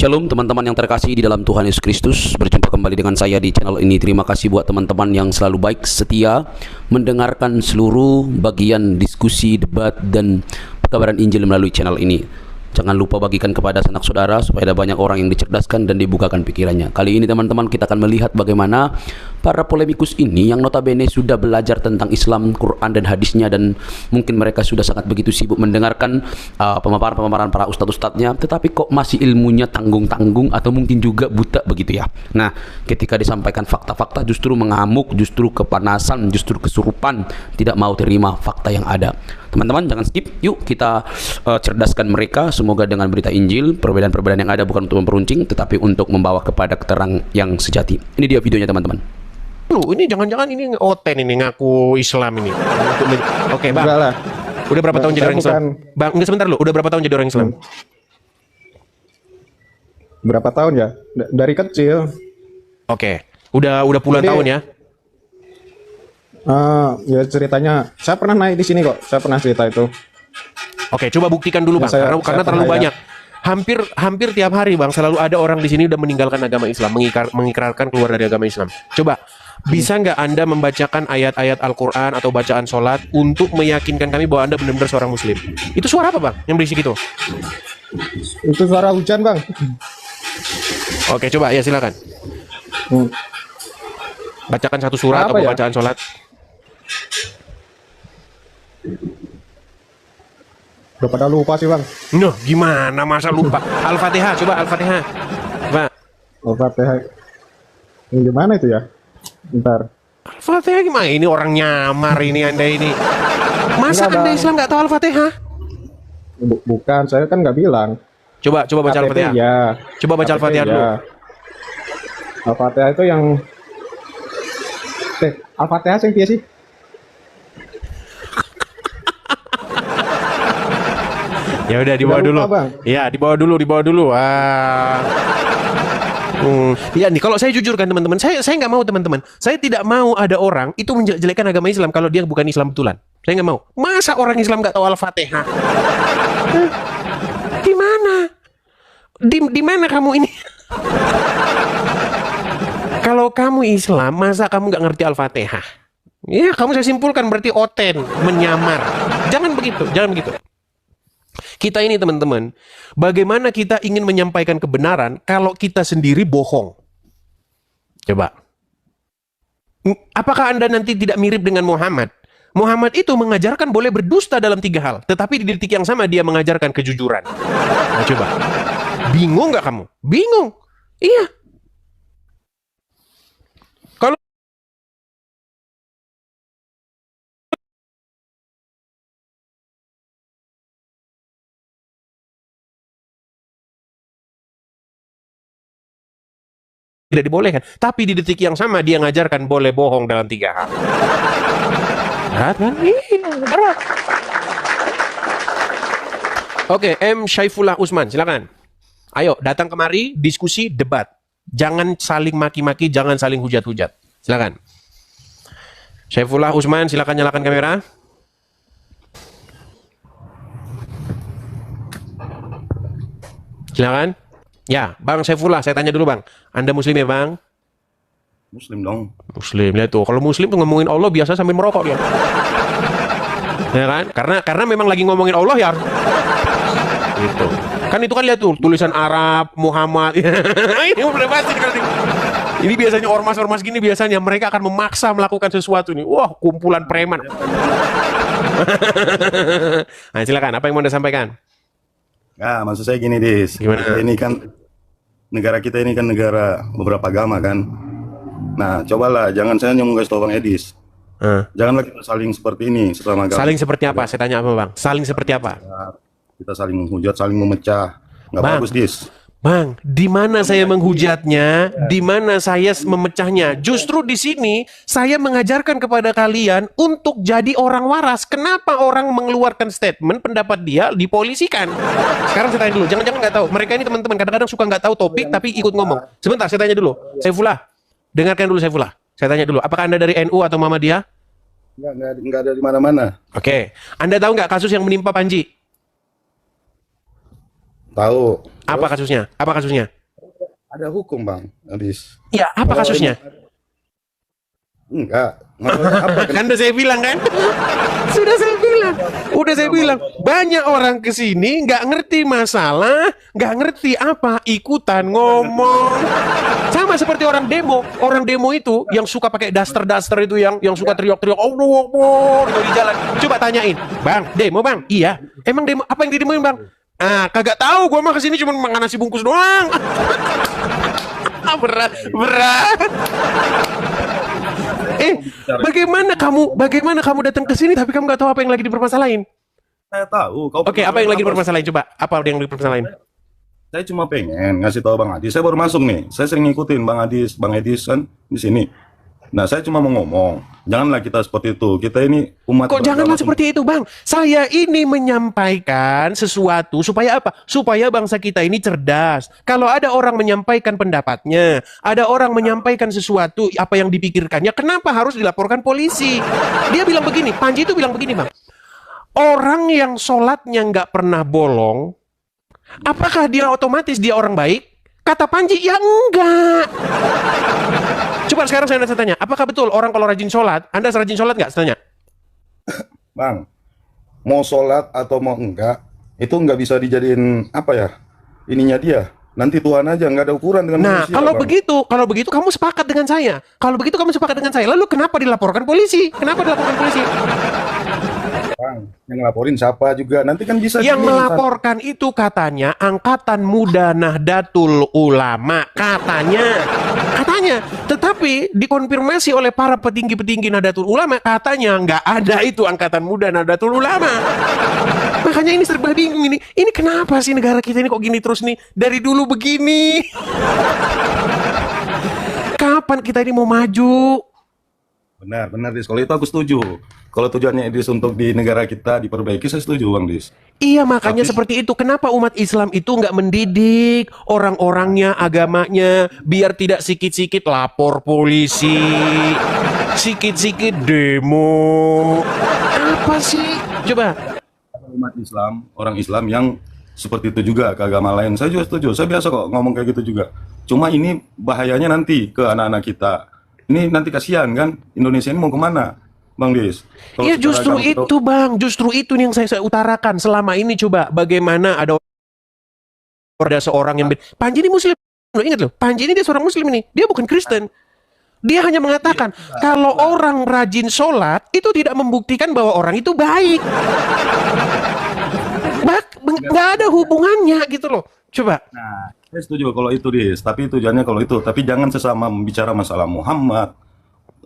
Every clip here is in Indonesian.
Shalom teman-teman yang terkasih di dalam Tuhan Yesus Kristus. Berjumpa kembali dengan saya di channel ini. Terima kasih buat teman-teman yang selalu baik setia mendengarkan seluruh bagian diskusi, debat, dan pekabaran Injil melalui channel ini. Jangan lupa bagikan kepada sanak saudara supaya ada banyak orang yang dicerdaskan dan dibukakan pikirannya. Kali ini teman-teman kita akan melihat bagaimana para polemikus ini yang notabene sudah belajar tentang Islam, Quran dan hadisnya, dan mungkin mereka sudah sangat begitu sibuk mendengarkan pemaparan-pemaparan para ustadz-ustadznya, tetapi kok masih ilmunya tanggung-tanggung atau mungkin juga buta begitu ya. Nah, ketika disampaikan fakta-fakta justru mengamuk, justru kepanasan, justru kesurupan, tidak mau terima fakta yang ada. Teman-teman jangan skip, yuk kita cerdaskan mereka. Semoga dengan berita Injil, perbedaan-perbedaan yang ada bukan untuk memperuncing, tetapi untuk membawa kepada keterang yang sejati. Ini dia videonya teman-teman. Ini jangan-jangan ini oten ini ngaku Islam ini. Oke, Bang. Enggak lah. Udah berapa tahun jadi orang Islam? Bang, enggak sebentar lu. Udah berapa tahun jadi orang Islam? Berapa tahun ya? Dari kecil. Oke. Udah puluhan tahun ya? Ya ceritanya, saya pernah naik di sini kok. Saya pernah cerita itu. Oke, coba buktikan dulu, Bang. Karena terlalu banyak. Hampir tiap hari, Bang, selalu ada orang di sini udah meninggalkan agama Islam, mengikrarkan keluar dari agama Islam. Coba, bisa nggak Anda membacakan ayat-ayat Al-Quran atau bacaan sholat untuk meyakinkan kami bahwa Anda benar-benar seorang Muslim? Itu suara apa, Bang, yang berisik itu? Itu suara hujan, Bang. Oke, coba ya silakan. Bacakan satu surat atau bacaan sholat. Udah pada lupa sih, Bang. Noh, gimana masa lupa? Al-Fatihah, coba Al-Fatihah. Coba. Al-Fatihah. Yang gimana itu ya? Bentar. Al-Fatihah gimana? Ini orang nyamar ini Anda ini. Masa Enggak, Anda Bang. Islam nggak tahu Al-Fatihah? Bukan, saya kan nggak bilang. Coba baca KTP Al-Fatihah. ya. Coba baca KTP Al-Fatihah dulu. ya. Al-Fatihah itu yang Al-Fatihah yang biasa sih. Ya udah dibawa Udah dulu. lupa, Bang. Iya, dibawa dulu. Ya nih, kalau saya jujur kan teman-teman, saya nggak mau teman-teman. Saya tidak mau ada orang itu menjelekkan agama Islam kalau dia bukan Islam betulan. Saya nggak mau. Masa orang Islam nggak tahu Al-Fatihah? Di mana? Di mana kamu ini? Kalau kamu Islam, masa kamu nggak ngerti Al-Fatihah? Ya, kamu saya simpulkan berarti oten, menyamar. Jangan begitu. Kita ini teman-teman, bagaimana kita ingin menyampaikan kebenaran kalau kita sendiri bohong? Coba. Apakah Anda nanti tidak mirip dengan Muhammad? Muhammad itu mengajarkan boleh berdusta dalam 3 hal, tetapi di detik yang sama dia mengajarkan kejujuran. Nah, coba. Bingung nggak kamu? Bingung. Iya. Kalau tidak dibolehkan, tapi di detik yang sama dia ngajarkan boleh bohong dalam 3 hal. Berat kan? Iya, berat. Oke, M. Syaifullah Usman, silakan. Ayo, datang kemari, diskusi, debat. Jangan saling maki-maki, jangan saling hujat-hujat. Silakan. Syaifullah Usman, silakan nyalakan kamera. Silakan. Ya, Bang Saifullah, saya tanya dulu, Bang. Anda Muslim ya, Bang? Muslim dong. Muslim, lihat tuh. Kalau Muslim tuh ngomongin Allah biasa sambil merokok dia. Ya kan? Karena memang lagi ngomongin Allah ya harus. Gitu. Kan itu kan lihat tuh tulisan Arab, Muhammad. Ini udah pasti. Ini biasanya ormas-ormas gini biasanya mereka akan memaksa melakukan sesuatu nih. Wah, kumpulan preman. Nah, silakan. Apa yang mau Anda sampaikan? Ya, maksud saya gini, Dis. Gimana? Ini kan negara kita ini kan negara beberapa agama kan. Nah, cobalah jangan saya nyong kasih tau Bang Edis. Janganlah kita saling seperti ini sesama agama. Saling seperti apa? Saya tanya apa, Bang? Saling seperti apa? Kita saling menghujat, saling memecah. Nggak Bang. bagus, Dis. Bang, di mana saya menghujatnya, di mana saya memecahnya? Justru di sini saya mengajarkan kepada kalian untuk jadi orang waras. Kenapa orang mengeluarkan statement pendapat dia dipolisikan? Sekarang saya tanya dulu, jangan-jangan nggak tahu. Mereka ini teman-teman kadang-kadang suka nggak tahu topik tapi ikut ngomong. Sebentar, saya tanya dulu. Saifullah, dengarkan dulu Saifullah. Saya tanya dulu, apakah Anda dari NU atau Muhammadiyah? Nggak ada di mana-mana. Oke, Anda tahu nggak kasus yang menimpa Panji? Tahu. Apa Terus kasusnya? Apa kasusnya? ada hukum Bang Adis. Ya, apa Kalau kasusnya? enggak, maksudnya apa? Kan udah saya bilang kan? Sudah saya bilang. Udah saya bilang. Banyak orang kesini nggak ngerti masalah, nggak ngerti apa, ikutan ngomong. Sama seperti orang demo. Orang demo itu yang suka pakai daster-daster itu yang suka teriak-teriak Allah Akbar gitu di jalan. Coba tanyain, "Bang, demo, Bang?" "Iya." "Emang demo apa yang didemoin, Bang?" "Ah, kagak tahu, gua mah kesini cuma makan nasi bungkus doang." Berat, berat. Bagaimana kamu datang ke sini tapi kamu nggak tahu apa yang lagi dipermasalahin? Saya tahu. Kau Oke, apa yang lagi dipermasalahin? Coba, apa yang dipermasalahin? Saya cuma pengen ngasih tahu Bang Adis. Saya baru masuk nih. Saya sering ngikutin Bang Edis kan di sini. Nah, saya cuma mau ngomong, janganlah kita seperti itu. Kita ini umat. Kok janganlah seperti itu, Bang? Saya ini menyampaikan sesuatu supaya apa? Supaya bangsa kita ini cerdas. Kalau ada orang menyampaikan pendapatnya, ada orang menyampaikan sesuatu apa yang dipikirkannya, kenapa harus dilaporkan polisi? Dia bilang begini, Panji itu bilang begini, Bang. Orang yang sholatnya nggak pernah bolong, apakah dia otomatis dia orang baik? Kata Panji, ya enggak. Coba sekarang saya tanya, apakah betul orang kalau rajin sholat, Anda rajin sholat nggak? Tanya. Bang, mau sholat atau mau enggak, itu nggak bisa dijadiin apa ya? Ininya dia. Nanti Tuhan aja, nggak ada ukuran dengan Nah, manusia, kalau Bang. begitu kamu sepakat dengan saya. Kalau begitu kamu sepakat dengan saya. Lalu kenapa dilaporkan polisi? Kenapa dilaporkan polisi? Bang, yang ngelaporin siapa juga. Nanti kan bisa Yang gini, melaporkan itu katanya Angkatan Muda Nahdlatul Ulama, katanya. Tetapi dikonfirmasi oleh para petinggi-petinggi Nahdlatul Ulama, katanya nggak ada itu Angkatan Muda Nahdlatul Ulama. Makanya ini serba bingung ini. Ini kenapa sih negara kita ini kok gini terus nih? Dari dulu begini. Kapan kita ini mau maju? Benar, Dis. Kalau itu aku setuju. Kalau tujuannya Dis untuk di negara kita diperbaiki, saya setuju, Bang Dis. Iya, makanya seperti itu. Kenapa umat Islam itu nggak mendidik orang-orangnya, agamanya, biar tidak sikit-sikit lapor polisi, sikit-sikit demo. Apa sih? Coba. Umat Islam, orang Islam yang seperti itu juga ke agama lain, saya juga setuju. Saya biasa kok ngomong kayak gitu juga. Cuma ini bahayanya nanti ke anak-anak kita. Ini nanti kasihan kan, Indonesia ini mau kemana, Bang Dis? Kalau Ya secara justru agama itu, Bang. Justru itu yang saya utarakan selama ini. Coba bagaimana ada seorang yang Panji ini Muslim. Lo ingat loh, Panji ini dia seorang Muslim ini. Dia bukan Kristen. Dia hanya mengatakan kalau orang rajin sholat itu tidak membuktikan bahwa orang itu baik. Nggak ada hubungannya gitu loh. Coba. Nah, saya setuju kalau itu, Dis. Tapi tujuannya kalau itu. Tapi jangan sesama membicara masalah Muhammad,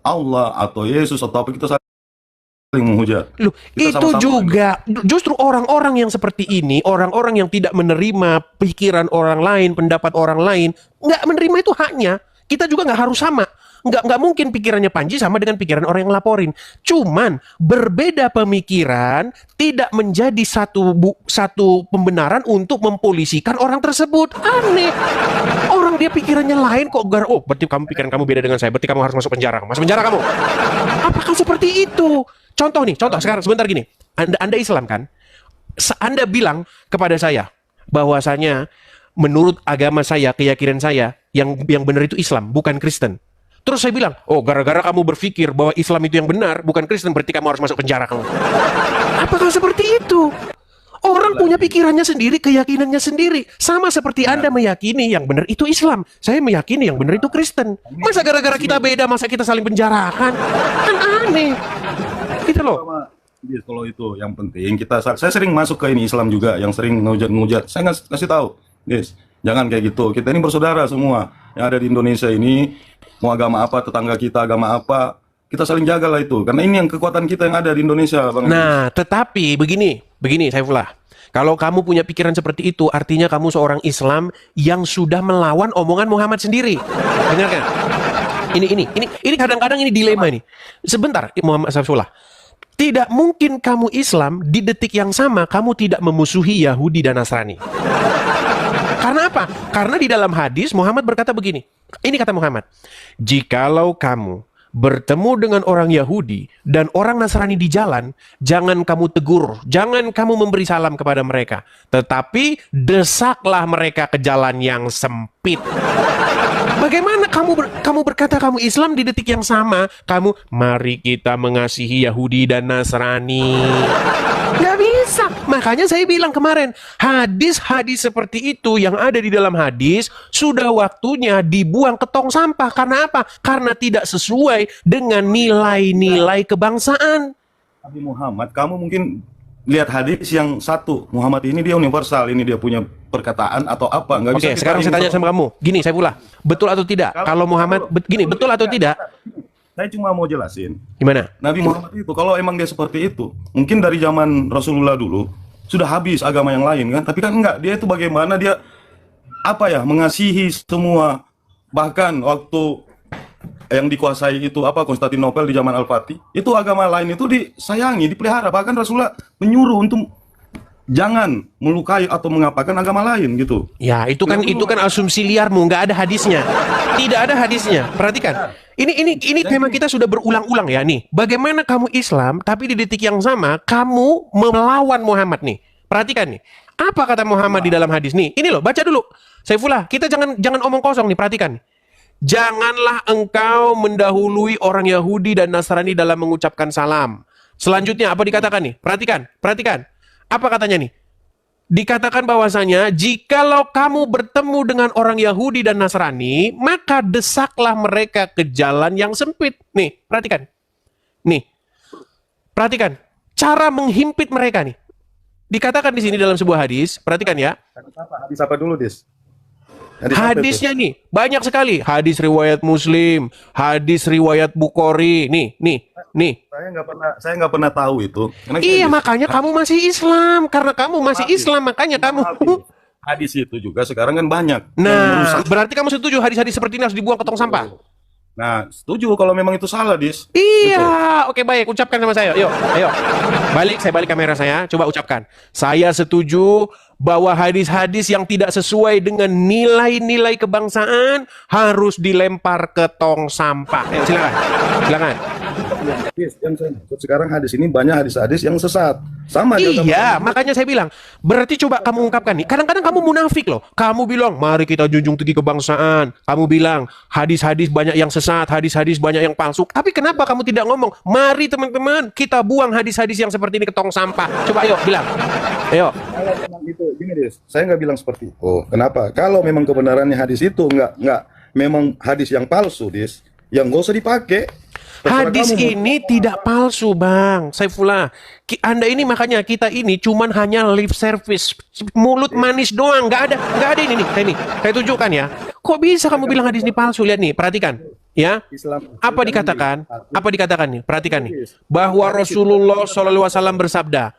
Allah, atau Yesus, atau apa, kita saling menghujat. Loh, Kita itu sama-sama juga justru orang-orang yang seperti ini, orang-orang yang tidak menerima pikiran orang lain, pendapat orang lain, nggak menerima itu haknya. Kita juga nggak harus sama. Nggak mungkin pikirannya Panji sama dengan pikiran orang yang laporin. Cuman berbeda pemikiran tidak menjadi satu pembenaran untuk mempolisikan orang tersebut. Aneh. Orang dia pikirannya lain kok. Oh, berarti kamu pikiran kamu beda dengan saya. Berarti kamu harus masuk penjara. Masuk penjara kamu. Apakah seperti itu? Contoh sekarang sebentar gini. Anda Islam kan? Anda bilang kepada saya bahwasanya menurut agama saya, keyakinan saya, yang benar itu Islam, bukan Kristen. Terus saya bilang, oh gara-gara kamu berpikir bahwa Islam itu yang benar, bukan Kristen, berarti kamu harus masuk penjara kamu. Apakah seperti itu? Orang punya pikirannya sendiri, keyakinannya sendiri. Sama seperti Anda meyakini yang benar itu Islam. Saya meyakini yang benar itu Kristen. Masa gara-gara kita beda, masa kita saling penjarakan? Kan aneh. Gitu loh. Kalau itu yang penting saya sering masuk ke ini Islam juga, yang sering ngujat. Saya ngasih tahu, Yes, jangan kayak gitu. Kita ini bersaudara semua yang ada di Indonesia ini. Mau agama apa, tetangga kita agama apa, kita saling jaga lah itu. Karena ini yang kekuatan kita yang ada di Indonesia, Bang. Nah, tetapi begini Saifullah. Kalau kamu punya pikiran seperti itu, artinya kamu seorang Islam yang sudah melawan omongan Muhammad sendiri. Benar kan? Ini kadang-kadang ini dilema ini. Sebentar, Muhammad Saifullah. Tidak mungkin kamu Islam di detik yang sama kamu tidak memusuhi Yahudi dan Nasrani. Karena apa? Karena di dalam hadis Muhammad berkata begini. Ini kata Muhammad. Jikalau kamu bertemu dengan orang Yahudi dan orang Nasrani di jalan, jangan kamu tegur, jangan kamu memberi salam kepada mereka, tetapi desaklah mereka ke jalan yang sempit. Bagaimana kamu berkata kamu Islam di detik yang sama kamu mari kita mengasihi Yahudi dan Nasrani? Gak bisa. Makanya saya bilang kemarin, hadis-hadis seperti itu yang ada di dalam hadis sudah waktunya dibuang ke tong sampah. Karena apa? Karena tidak sesuai dengan nilai-nilai kebangsaan. Nabi Muhammad, kamu mungkin lihat hadis yang satu, Muhammad ini dia universal, ini dia punya perkataan atau apa, nggak bisa. Oke, sekarang saya tanya sama kamu, gini saya pula, betul atau tidak? Kalau Muhammad, gini, betul atau tidak? Saya cuma mau jelasin. Gimana? Nabi Muhammad itu, kalau emang dia seperti itu, mungkin dari zaman Rasulullah dulu sudah habis agama yang lain kan, tapi kan enggak, dia itu bagaimana dia apa ya, mengasihi semua, bahkan waktu yang dikuasai itu apa Konstantinopel di zaman Al-Fatih, itu agama lain itu disayangi, dipelihara, bahkan Rasulullah menyuruh untuk jangan melukai atau mengapakan agama lain gitu. Ya, itu kan asumsi liarmu, nggak ada hadisnya. Tidak ada hadisnya. Perhatikan. Ini tema kita sudah berulang-ulang ya nih. Bagaimana kamu Islam tapi di detik yang sama kamu melawan Muhammad nih. Perhatikan nih. Apa kata Muhammad di dalam hadis nih? Ini loh, baca dulu. Saifullah, kita jangan omong kosong nih, perhatikan. Janganlah engkau mendahului orang Yahudi dan Nasrani dalam mengucapkan salam. Selanjutnya apa dikatakan nih? Perhatikan. Apa katanya nih? Dikatakan bahwasanya jikalau kamu bertemu dengan orang Yahudi dan Nasrani, maka desaklah mereka ke jalan yang sempit. Nih, perhatikan. Nih. Perhatikan. Cara menghimpit mereka nih. Dikatakan di sini dalam sebuah hadis, perhatikan ya. Hadis apa dulu, Dis? Hadisnya nih banyak sekali. Hadis riwayat Muslim, hadis riwayat Bukhari. Nih. Saya nggak pernah tahu itu. Iya, makanya kamu masih Islam. Karena kamu masih Islam, makanya kamu. Hadis itu juga sekarang kan banyak. Nah, berarti kamu setuju hadis-hadis seperti ini harus dibuang ke tong sampah? Nah, setuju kalau memang itu salah, Dis. Iya, oke baik, ucapkan sama saya. Yuk, ayo. Saya balik kamera saya, coba ucapkan. Saya setuju bahwa hadis-hadis yang tidak sesuai dengan nilai-nilai kebangsaan harus dilempar ke tong sampah. Ayo, silakan. Yang saya maksud sekarang hadis ini banyak hadis-hadis yang sesat. Sama iya, makanya saya bilang, berarti coba kamu ungkapkan nih. Kadang-kadang kamu munafik loh. Kamu bilang, mari kita junjung tinggi kebangsaan. Kamu bilang, hadis-hadis banyak yang sesat, hadis-hadis banyak yang palsu. Tapi kenapa kamu tidak ngomong, mari teman-teman, kita buang hadis-hadis yang seperti ini ke tong sampah. Coba ayo, bilang. Ayo. Kalau memang itu, gini Dis, saya nggak bilang seperti itu. Kenapa? Kalau memang kebenarannya hadis itu nggak memang hadis yang palsu, Dis, yang nggak usah dipakai. Hadis ini tidak palsu, Bang Saifullah. Anda ini makanya kita ini cuman hanya lip service, mulut manis doang, nggak ada ini nih. Saya tunjukkan ya. Kok bisa kamu bilang hadis ini palsu? Lihat nih, perhatikan. Ya, apa dikatakan? Apa dikatakan nih? Perhatikan nih, bahwa Rasulullah SAW bersabda,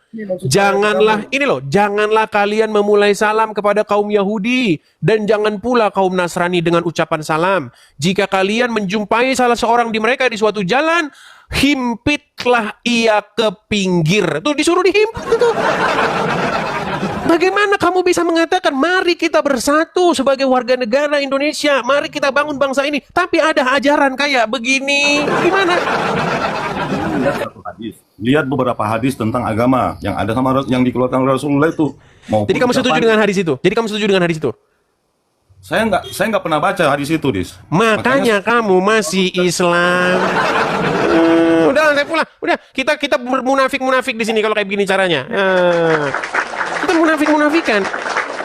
janganlah kalian memulai salam kepada kaum Yahudi dan jangan pula kaum Nasrani dengan ucapan salam. Jika kalian menjumpai salah seorang di mereka di suatu jalan, himpitlah ia ke pinggir. Tuh disuruh dihimpit itu. Bagaimana kamu bisa mengatakan mari kita bersatu sebagai warga negara Indonesia, mari kita bangun bangsa ini, tapi ada ajaran kayak begini? Gimana? Lihat beberapa hadis tentang agama yang ada sama yang dikeluarkan Rasulullah itu. Jadi kamu setuju dengan hadis itu? Saya nggak pernah baca hadis itu, Dis. Makanya kamu masih Islam. Udah, saya pulang. Udah, kita munafik di sini kalau kayak begini caranya. Kita munafik-munafikan.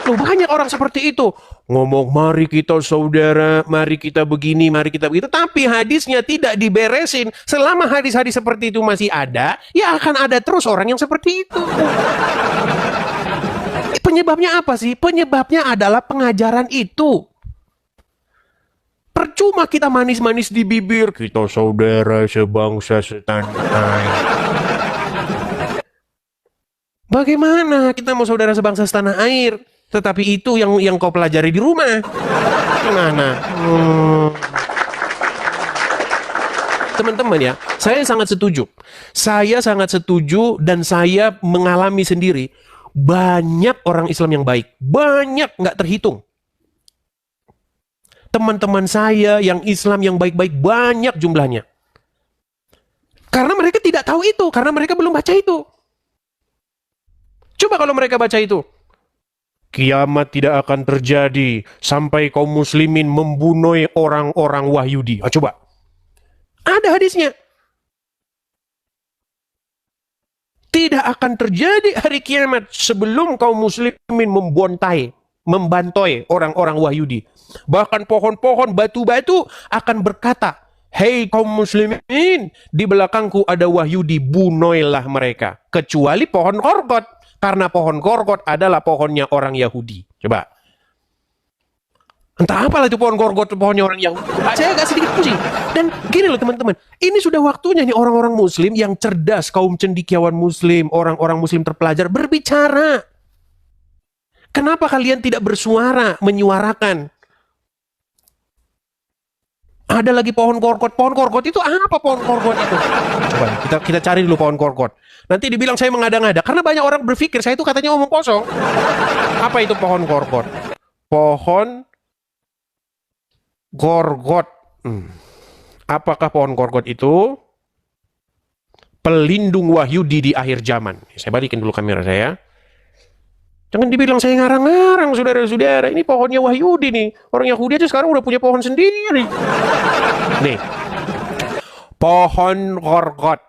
Loh, banyak orang seperti itu. Ngomong mari kita saudara, mari kita begini, mari kita begitu. Tapi hadisnya tidak diberesin. Selama hadis-hadis seperti itu masih ada, ya akan ada terus orang yang seperti itu. Penyebabnya apa sih? Penyebabnya adalah pengajaran itu. Percuma kita manis-manis di bibir. Kita saudara sebangsa setanah air. Bagaimana kita mau saudara sebangsa setanah air? Tetapi itu yang kau pelajari di rumah. Gimana? Teman-teman ya, saya sangat setuju. Saya sangat setuju dan saya mengalami sendiri. Banyak orang Islam yang baik. Banyak, nggak terhitung. Teman-teman saya yang Islam yang baik-baik banyak jumlahnya. tahu itu karena mereka belum baca itu. Coba kalau mereka baca itu. Kiamat tidak akan terjadi sampai kaum muslimin membunuh orang-orang Wahyudi. Coba. Ada hadisnya. Tidak akan terjadi hari kiamat sebelum kaum muslimin membantai orang-orang Wahyudi. Bahkan pohon-pohon, batu-batu akan berkata, "Hei kaum muslimin, di belakangku ada Wahyudi, bunuhlah mereka." Kecuali pohon korgot, karena pohon korgot adalah pohonnya orang Yahudi. Coba. Entah apalah itu pohon korgot, pohonnya orang Yahudi. Saya agak sedikit pusing. Dan gini loh teman-teman, ini sudah waktunya nih orang-orang muslim yang cerdas, kaum cendekiawan muslim, orang-orang muslim terpelajar berbicara. Kenapa kalian tidak bersuara, menyuarakan? Ada lagi pohon korgot. Pohon korgot itu apa pohon korgot itu? Coba kita cari dulu pohon korgot. Nanti dibilang saya mengada-ngada. Karena banyak orang berpikir saya itu katanya omong kosong. Apa itu pohon korgot? Pohon korgot. Apakah pohon korgot itu? Pelindung Wahyudi di akhir zaman. Saya balikin dulu kamera saya. Jangan dibilang saya ngarang-ngarang, saudara-saudara. Ini pohonnya Wahyudi nih. Orang Yahudi aja sekarang udah punya pohon sendiri. Nih. Pohon korgot.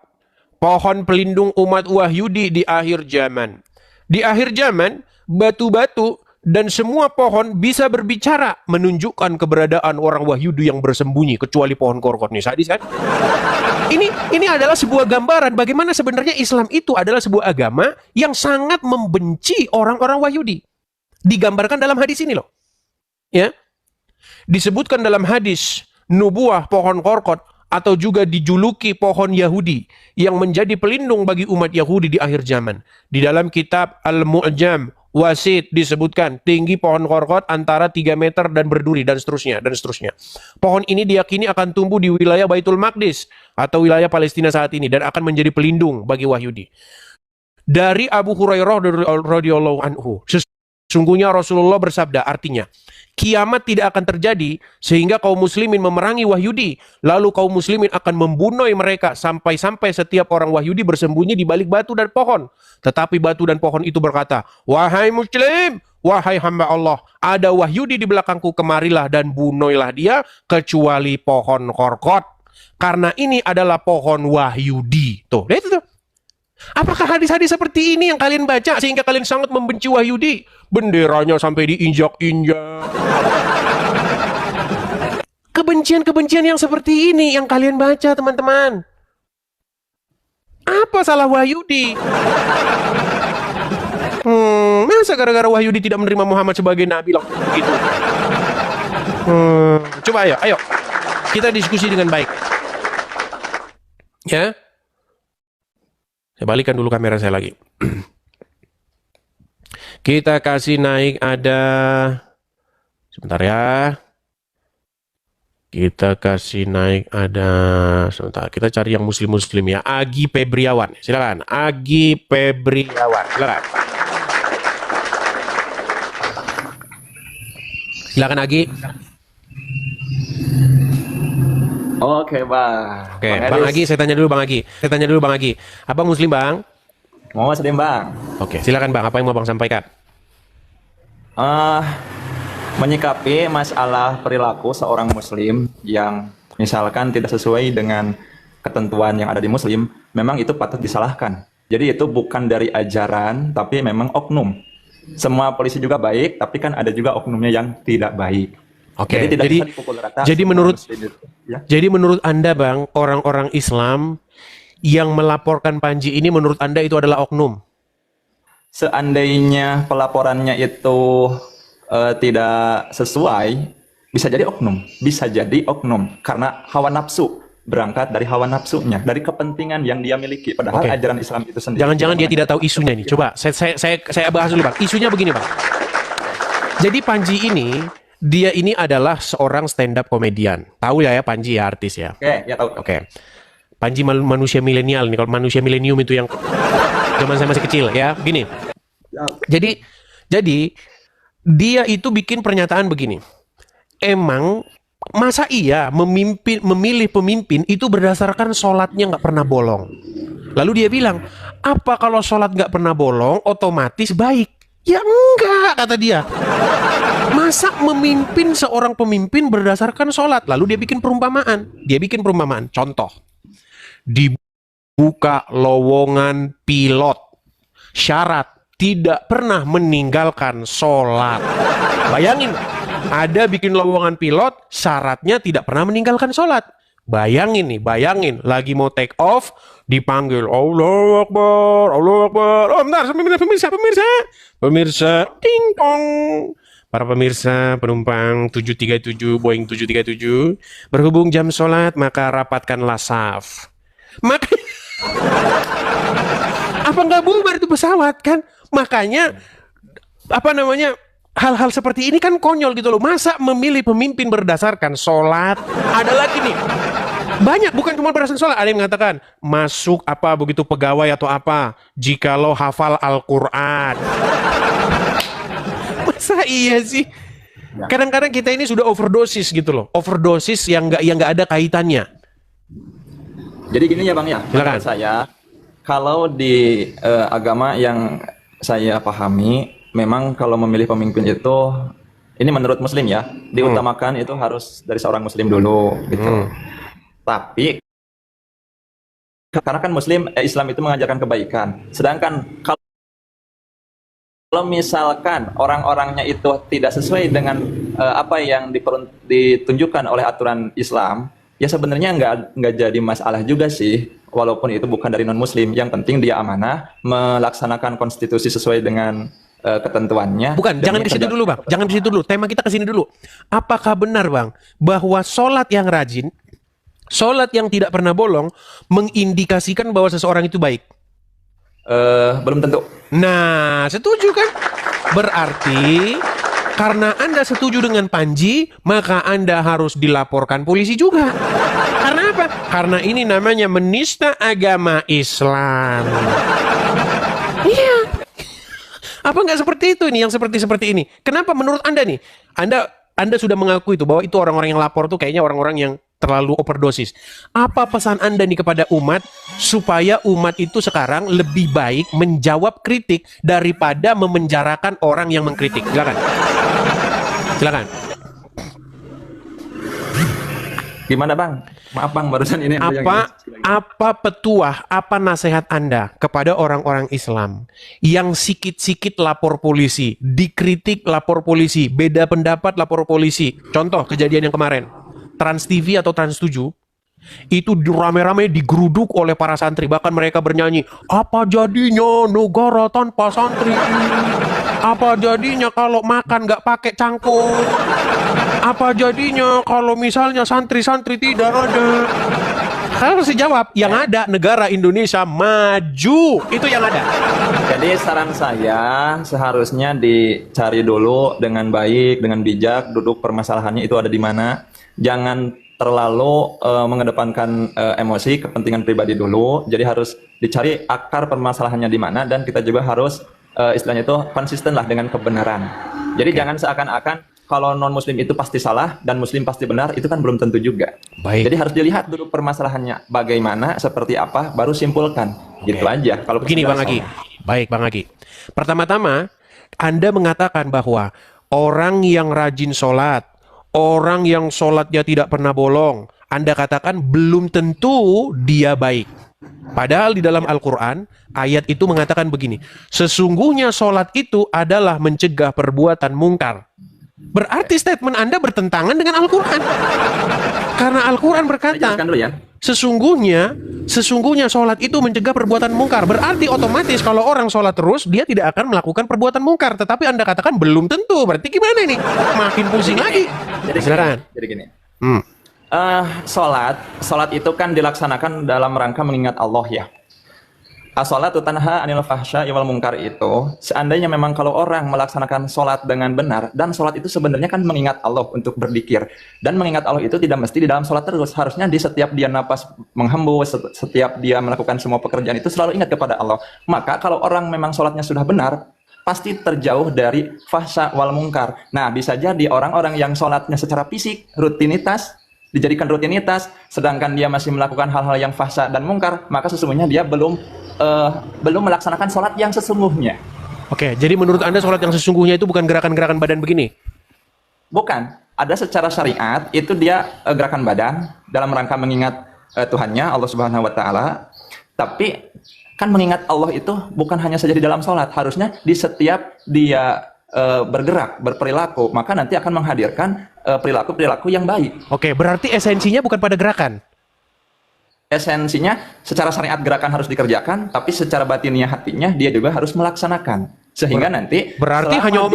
Pohon pelindung umat Wahyudi di akhir zaman. Di akhir zaman, batu-batu dan semua pohon bisa berbicara, menunjukkan keberadaan orang Wahyudi yang bersembunyi, kecuali pohon korgot nih. Sadis kan? Ini adalah sebuah gambaran bagaimana sebenarnya Islam itu adalah sebuah agama yang sangat membenci orang-orang Wahyudi. Digambarkan dalam hadis ini loh. Ya. Disebutkan dalam hadis nubuah pohon korgot atau juga dijuluki pohon Yahudi yang menjadi pelindung bagi umat Yahudi di akhir zaman. Di dalam kitab Al-Mu'jam Wasit disebutkan tinggi pohon korgot antara 3 meter dan berduri dan seterusnya dan seterusnya. Pohon ini diyakini akan tumbuh di wilayah Baitul Maqdis atau wilayah Palestina saat ini dan akan menjadi pelindung bagi Wahyudi. Dari Abu Hurairah radhiyallahu anhu, sesungguhnya Rasulullah bersabda, artinya kiamat tidak akan terjadi sehingga kaum muslimin memerangi Wahyudi, lalu kaum muslimin akan membunuh mereka sampai-sampai setiap orang Wahyudi bersembunyi di balik batu dan pohon. Tetapi batu dan pohon itu berkata, "Wahai muslim, wahai hamba Allah, ada Wahyudi di belakangku, kemarilah dan bunuhlah dia, kecuali pohon korgot. Karena ini adalah pohon Wahyudi." Tuh, lihat itu. Apakah hadis-hadis seperti ini yang kalian baca sehingga kalian sangat membenci Wahyudi? Benderanya sampai diinjak-injak. Kebencian-kebencian yang seperti ini yang kalian baca, teman-teman. Apa salah Wahyudi? Masa gara-gara Wahyudi tidak menerima Muhammad sebagai nabi langsung begitu? Coba ayo. Kita diskusi dengan baik. Ya. Saya balikan dulu kamera saya lagi. Kita kasih naik ada... Sebentar ya. Kita kasih naik ada... Sebentar, kita cari yang muslim-muslim ya. Agi Febriawan. Silakan. Agi Febriawan. Silakan. Silakan Agi. Oke, Bang. Oke, Bang Agi, saya tanya dulu Bang Agi. Abang muslim, Bang? Muslim, Bang. Oke, silakan Bang. Apa yang mau Bang sampaikan? Menyikapi masalah perilaku seorang muslim yang misalkan tidak sesuai dengan ketentuan yang ada di muslim, memang itu patut disalahkan. Jadi itu bukan dari ajaran, tapi memang oknum. Semua polisi juga baik, tapi kan ada juga oknumnya yang tidak baik. Oke, jadi tidak bisa dipukul rata. Jadi menurut Anda, Bang, orang-orang Islam yang melaporkan Panji ini menurut Anda itu adalah oknum? Seandainya pelaporannya itu tidak sesuai, bisa jadi oknum. Karena hawa nafsu, berangkat dari hawa nafsunya, dari kepentingan yang dia miliki. Padahal ajaran Islam itu sendiri. Jangan-jangan dia tidak tahu isunya ini. Coba saya bahas dulu, Bang. Isunya begini, Bang. Jadi Panji dia ini adalah seorang stand up komedian. Tahu ya Panji ya, artis ya. Oke, ya tahu. Oke. Panji manusia milenial nih. Kalau manusia milenium itu yang zaman saya masih kecil ya. Gini. Jadi dia itu bikin pernyataan begini. Emang masa iya memilih pemimpin itu berdasarkan sholatnya nggak pernah bolong? Lalu dia bilang, apa kalau sholat nggak pernah bolong, otomatis baik? Ya enggak, kata dia. Masa memimpin seorang pemimpin berdasarkan sholat? Lalu dia bikin perumpamaan. Contoh, dibuka lowongan pilot. Syarat, tidak pernah meninggalkan sholat. Bayangin, ada bikin lowongan pilot, syaratnya tidak pernah meninggalkan sholat. Bayangin, lagi mau take off, dipanggil Allahu Akbar, Allahu Akbar. Oh bentar, pemirsa, ding dong. Para pemirsa, penumpang 737, Boeing 737, berhubung jam sholat, maka rapatkanlah saf. Maka, apa nggak bubar itu pesawat kan? Makanya, hal-hal seperti ini kan konyol gitu loh. Masa memilih pemimpin berdasarkan sholat? Ada lagi nih, banyak, bukan cuma berdasarkan sholat. Ada yang mengatakan masuk begitu pegawai atau jikalau hafal Al-Quran. Masa iya sih? Kadang-kadang kita ini sudah overdosis gitu loh. Overdosis yang nggak ada kaitannya. Jadi gini ya Bang ya, Silakan. saya kalau di agama yang saya pahami, memang kalau memilih pemimpin itu, ini menurut Muslim ya, diutamakan itu harus dari seorang Muslim dulu gitu. Tapi karena kan Islam itu mengajarkan kebaikan. Sedangkan kalau misalkan orang-orangnya itu tidak sesuai dengan apa yang ditunjukkan oleh aturan Islam, ya sebenarnya nggak jadi masalah juga sih, walaupun itu bukan dari non-Muslim. Yang penting dia amanah, melaksanakan konstitusi sesuai dengan ketentuannya. Bukan, jangan ke situ dulu Bang. Jangan ke situ dulu. Tema kita ke sini dulu. Apakah benar Bang bahwa sholat yang rajin, sholat yang tidak pernah bolong mengindikasikan bahwa seseorang itu baik? Belum tentu. Nah, setuju kan? Berarti karena Anda setuju dengan Panji, maka Anda harus dilaporkan polisi juga. Karena apa? Karena ini namanya menista agama Islam. Iya. Apa nggak seperti itu nih, yang seperti ini? Kenapa menurut Anda nih? Anda sudah mengaku itu, bahwa itu orang-orang yang lapor tuh kayaknya orang-orang yang terlalu overdosis. Apa pesan Anda nih kepada umat supaya umat itu sekarang lebih baik menjawab kritik daripada memenjarakan orang yang mengkritik? Silakan. Gimana Bang? Maaf Bang, barusan ini ada yang Apa petuah, apa nasihat Anda kepada orang-orang Islam yang sikit-sikit lapor polisi, dikritik lapor polisi, beda pendapat lapor polisi? Contoh kejadian yang kemarin, Trans TV atau Trans 7 itu rame-rame digeruduk oleh para santri, bahkan mereka bernyanyi, apa jadinya negara tanpa santri, apa jadinya kalau makan nggak pakai cangkul, apa jadinya kalau misalnya santri-santri tidak ada. Harus dijawab, yang ada negara Indonesia maju, itu yang ada. Jadi saran saya seharusnya dicari dulu dengan baik, dengan bijak, duduk permasalahannya itu ada di mana. Jangan terlalu mengedepankan emosi, kepentingan pribadi dulu. Jadi harus dicari akar permasalahannya di mana, dan kita juga harus istilahnya itu konsisten lah dengan kebenaran. Jadi jangan seakan-akan kalau non-Muslim itu pasti salah dan Muslim pasti benar, itu kan belum tentu juga. Baik. Jadi harus dilihat dulu permasalahannya bagaimana, seperti apa, baru simpulkan. Gitu aja. Kalau begini Bang Agi. Baik Bang Agi. Pertama-tama, Anda mengatakan bahwa orang yang rajin sholat, orang yang sholatnya tidak pernah bolong, Anda katakan belum tentu dia baik. Padahal di dalam Al-Quran, ayat itu mengatakan begini, sesungguhnya sholat itu adalah mencegah perbuatan mungkar. Berarti statement Anda bertentangan dengan Al-Quran. Karena Al-Quran berkata, sesungguhnya sholat itu mencegah perbuatan mungkar. Berarti otomatis kalau orang sholat terus, dia tidak akan melakukan perbuatan mungkar. Tetapi Anda katakan belum tentu. Berarti gimana ini? Makin pusing lagi. Silakan. Jadi gini. Sholat itu kan dilaksanakan dalam rangka mengingat Allah ya. As-sholatu tanha anil fahsya'i wal munkar itu, seandainya memang kalau orang melaksanakan sholat dengan benar, dan sholat itu sebenarnya kan mengingat Allah untuk berzikir, dan mengingat Allah itu tidak mesti di dalam sholat terus, harusnya di setiap dia napas menghembus, setiap dia melakukan semua pekerjaan itu selalu ingat kepada Allah. Maka kalau orang memang sholatnya sudah benar, pasti terjauh dari fahsya wal munkar. Nah, bisa jadi orang-orang yang sholatnya secara fisik, rutinitas, dijadikan rutinitas, sedangkan dia masih melakukan hal-hal yang fahsya dan mungkar, maka sesungguhnya dia belum melaksanakan sholat yang sesungguhnya. Oke, jadi menurut Anda sholat yang sesungguhnya itu bukan gerakan-gerakan badan begini? Bukan. Ada secara syariat itu dia gerakan badan dalam rangka mengingat Tuhannya Allah Subhanahu wa taala. Tapi kan mengingat Allah itu bukan hanya saja di dalam sholat, harusnya di setiap dia bergerak, berperilaku, maka nanti akan menghadirkan perilaku-perilaku yang baik. Oke, berarti esensinya bukan pada gerakan. Esensinya secara syariat gerakan harus dikerjakan, tapi secara batinnya hatinya dia juga harus melaksanakan. Sehingga nanti Berarti selama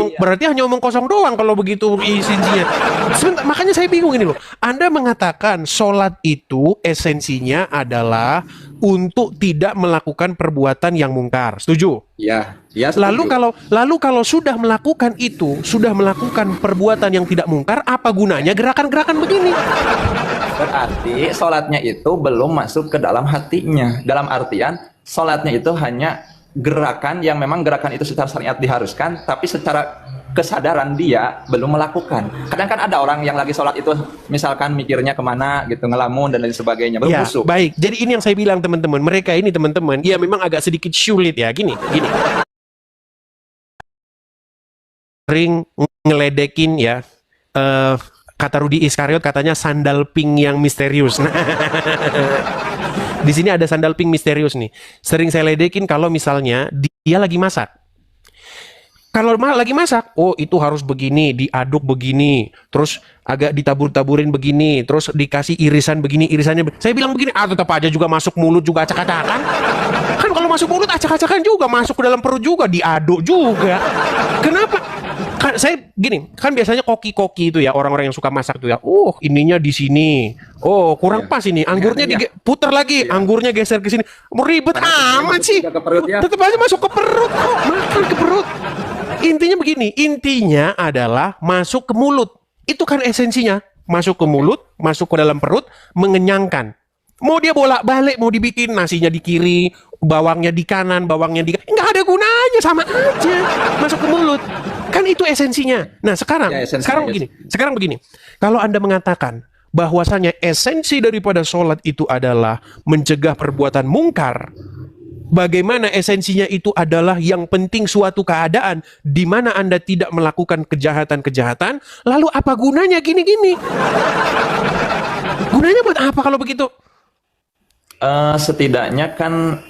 hanya omong kosong doang kalau begitu esensinya. Sebentar, makanya saya bingung ini loh. Anda mengatakan sholat itu esensinya adalah untuk tidak melakukan perbuatan yang mungkar. Setuju? ya setuju. Lalu kalau sudah melakukan itu, sudah melakukan perbuatan yang tidak mungkar, apa gunanya gerakan-gerakan begini? Berarti sholatnya itu belum masuk ke dalam hatinya. Dalam artian sholatnya itu hanya gerakan yang memang gerakan itu secara syariat diharuskan, tapi secara kesadaran dia belum melakukan. Kadang kan ada orang yang lagi sholat itu misalkan mikirnya kemana gitu, ngelamun dan lain sebagainya, belum Ya, khusyuk. baik. Jadi ini yang saya bilang teman-teman. Mereka ini teman-teman, ya memang agak sedikit sulit ya. Gini. Sering ngeledekin ya. Kata Rudi Iskariot katanya sandal pink yang misterius. Nah, di sini ada sandal pink misterius nih. Sering saya ledekin kalau misalnya dia lagi masak. Kalau lagi masak, oh itu harus begini, diaduk begini, terus agak ditabur-taburin begini, terus dikasih irisan begini, irisannya. Saya bilang begini, tetap aja juga masuk mulut juga acak-acakan. Kan kalau masuk mulut acak-acakan juga, masuk ke dalam perut juga, diaduk juga. Kenapa? Kan saya gini, kan biasanya koki-koki itu ya, orang-orang yang suka masak tuh ya. Oh, ininya di sini. Oh, kurang pas ini. Anggurnya diputar lagi, anggurnya geser ke sini. Mau ribet amat sih. Tetap aja masuk ke perut kok, makan ke perut. Intinya begini, intinya adalah masuk ke mulut. Itu kan esensinya. Masuk ke mulut, masuk ke dalam perut, mengenyangkan. Mau dia bolak-balik, mau dibikin nasinya di kiri, bawangnya di kanan, bawangnya di... Nggak ada gunanya, sama aja. Masuk ke mulut. Kan itu esensinya. Nah, sekarang begini. Kalau Anda mengatakan bahwasanya esensi daripada sholat itu adalah mencegah perbuatan mungkar, bagaimana esensinya itu adalah yang penting suatu keadaan di mana Anda tidak melakukan kejahatan-kejahatan, lalu apa gunanya gini-gini? Gunanya buat apa kalau begitu? Setidaknya kan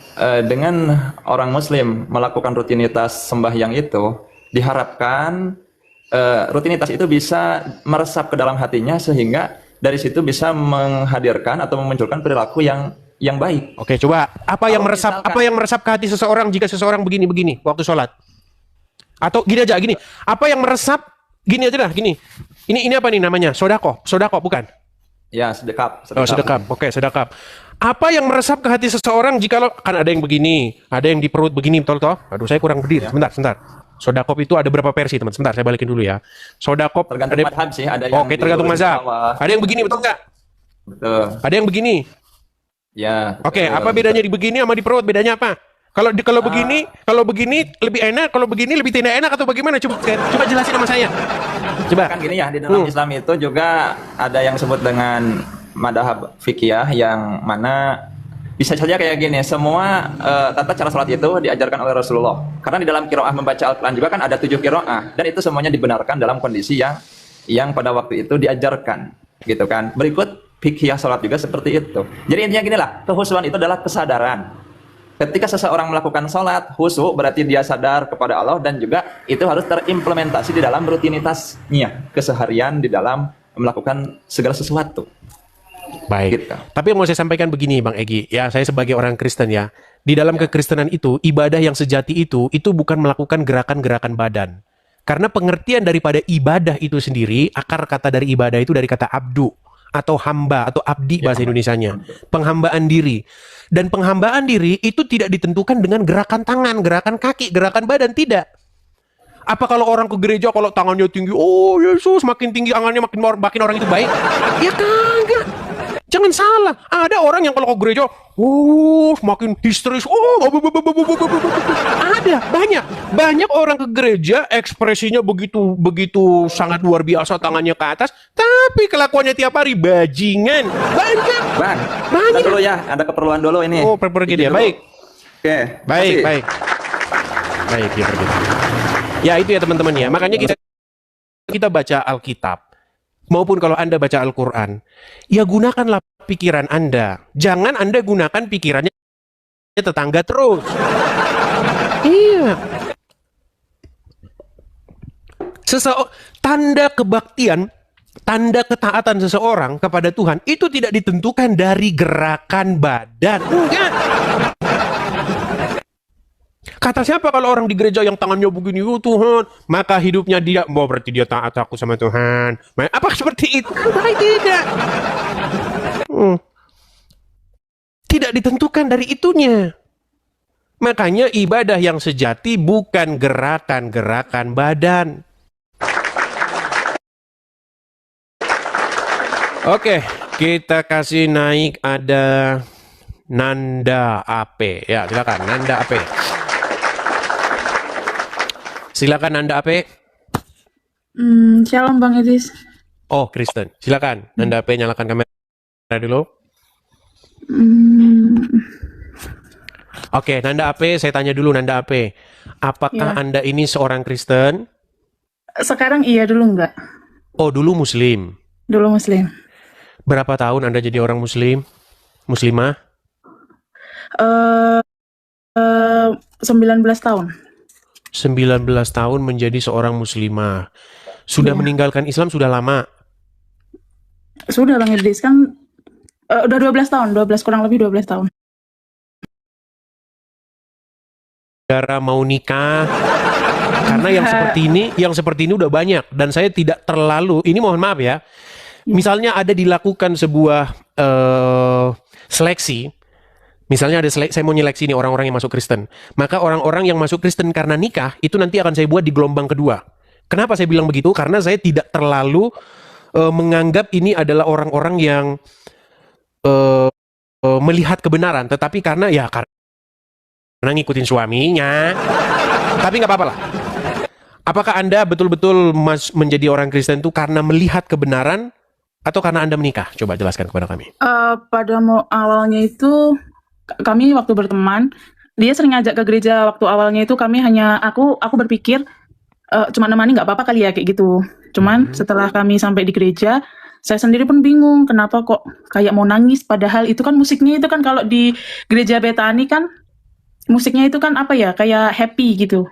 dengan orang muslim melakukan rutinitas sembahyang itu diharapkan rutinitas itu bisa meresap ke dalam hatinya sehingga dari situ bisa menghadirkan atau memunculkan perilaku yang baik. Oke, coba apa yang meresap ke hati seseorang jika seseorang begini-begini waktu sholat? Atau gini aja, gini. Apa yang meresap gini aja dah, gini. Ini apa nih namanya? Sodako bukan? Ya, sedekap. Oh, sedekap. Oke, sedekap. Apa yang meresap ke hati seseorang jika kan ada yang begini, ada yang di perut begini, betul toh? Aduh, saya kurang berdiri. Sebentar. Sodakop itu ada berapa versi, teman? Sebentar, saya balikin dulu ya. Sodakop tergantung mazhab sih, ada yang Oke, tergantung mazhab. Ada yang begini, betul nggak? Betul. Ada yang begini. Ya. Oke, apa bedanya di begini sama di perut? Bedanya apa? Kalau begini lebih enak, kalau begini lebih tidak enak atau bagaimana? Coba jelasin sama saya. Coba. Kan gini ya, di dalam Islam itu juga ada yang disebut dengan madhab fikih yang mana bisa saja kayak gini, semua tata cara sholat itu diajarkan oleh Rasulullah. Karena di dalam qiraah membaca Al-Quran juga kan ada 7 qiraah, dan itu semuanya dibenarkan dalam kondisi yang pada waktu itu diajarkan, gitu kan. Berikut fikih sholat juga seperti itu. Jadi intinya gini lah, kehusuan itu adalah kesadaran. Ketika seseorang melakukan sholat, khusyuk berarti dia sadar kepada Allah, dan juga itu harus terimplementasi di dalam rutinitasnya, keseharian di dalam melakukan segala sesuatu. Baik. Gitu. Tapi yang mau saya sampaikan begini, Bang Egi. Ya, saya sebagai orang Kristen ya. Di dalam kekristenan itu, ibadah yang sejati itu bukan melakukan gerakan-gerakan badan. Karena pengertian daripada ibadah itu sendiri, akar kata dari ibadah itu dari kata abdu atau hamba atau abdi bahasa Indonesianya. Penghambaan diri. Dan penghambaan diri itu tidak ditentukan dengan gerakan tangan, gerakan kaki, gerakan badan, tidak. Apa kalau orang ke gereja kalau tangannya tinggi, oh Yesus makin tinggi tangannya makin orang itu baik? Ya kagak. Jangan salah, ada orang yang kalau ke gereja, makin histeris, ada banyak orang ke gereja ekspresinya begitu begitu sangat luar biasa, tangannya ke atas, tapi kelakuannya tiap hari bajingan, banyak. Bang, Banyak. ada dulu ya, ada keperluan dulu ini. Oh, pergi dia, Izin dulu. baik, Oke, baik, makasih. baik, dia pergi. Ya itu ya teman-teman ya, makanya kita baca Alkitab. Maupun kalau Anda baca Al-Quran, ya gunakanlah pikiran Anda. Jangan Anda gunakan pikirannya tetangga terus. Iya. Tanda kebaktian, tanda ketaatan seseorang kepada Tuhan itu tidak ditentukan dari gerakan badan. Enggak. Kata siapa kalau orang di gereja yang tangannya begini, oh Tuhan, maka hidupnya dia, berarti dia taat aku sama Tuhan. Apa seperti itu? Enggak, tidak. Tidak ditentukan dari itunya. Makanya ibadah yang sejati bukan gerakan-gerakan badan. Oke, kita kasih naik ada Nanda AP. Ya, silakan Nanda AP. Silakan Nanda AP. Shalom Bang Idris. Oh, Kristen. Silakan Nanda AP, nyalakan kamera dulu. Oke, Nanda AP, saya tanya dulu Nanda AP. Apakah Ya. Anda ini seorang Kristen? Sekarang iya, dulu enggak. Oh, dulu Muslim. Dulu Muslim. Berapa tahun Anda jadi orang Muslim? Muslimah? 19 tahun. 19 tahun menjadi seorang muslimah. Sudah Iya. meninggalkan Islam sudah lama. Sudah Bang Idris kan udah 12 tahun, 12 kurang lebih 12 tahun. Saudara mau nikah. Karena yang seperti ini udah banyak dan saya tidak terlalu, ini mohon maaf ya. Misalnya ada dilakukan sebuah seleksi. Misalnya ada saya mau nyeleksi nih orang-orang yang masuk Kristen. Maka orang-orang yang masuk Kristen karena nikah itu nanti akan saya buat di gelombang kedua. Kenapa saya bilang begitu? Karena saya tidak terlalu menganggap ini adalah orang-orang yang melihat kebenaran, tetapi karena ngikutin suaminya. Tapi nggak apa-apa lah. Apakah Anda betul-betul menjadi orang Kristen itu karena melihat kebenaran atau karena Anda menikah? Coba jelaskan kepada kami. Pada awalnya itu kami waktu berteman, dia sering ngajak ke gereja. Waktu awalnya itu kami aku berpikir cuma nemani nggak apa-apa kali ya kayak gitu. Cuman setelah kami sampai di gereja, saya sendiri pun bingung kenapa kok kayak mau nangis. Padahal itu kan musiknya itu kan kalau di gereja Betani kan musiknya itu kan apa ya, kayak happy gitu.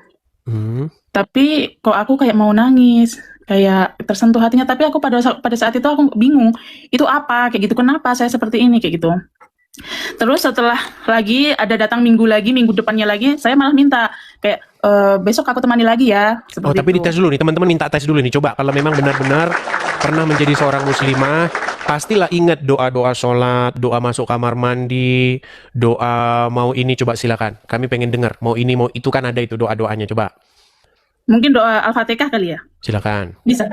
Tapi kok aku kayak mau nangis, kayak tersentuh hatinya. Tapi aku pada saat itu aku bingung itu apa kayak gitu, kenapa saya seperti ini kayak gitu. Terus setelah lagi ada datang minggu depannya lagi, saya malah minta kayak besok aku temani lagi ya. Oh, tapi itu. dites dulu nih, teman-teman minta tes dulu nih. Coba kalau memang benar-benar pernah menjadi seorang muslimah, pastilah ingat doa-doa sholat, doa masuk kamar mandi, doa mau ini, coba silakan. Kami pengen dengar, mau ini, mau itu, kan ada itu doa-doanya, coba. Mungkin doa Al-Fatihah kali ya? Silakan. Bisa.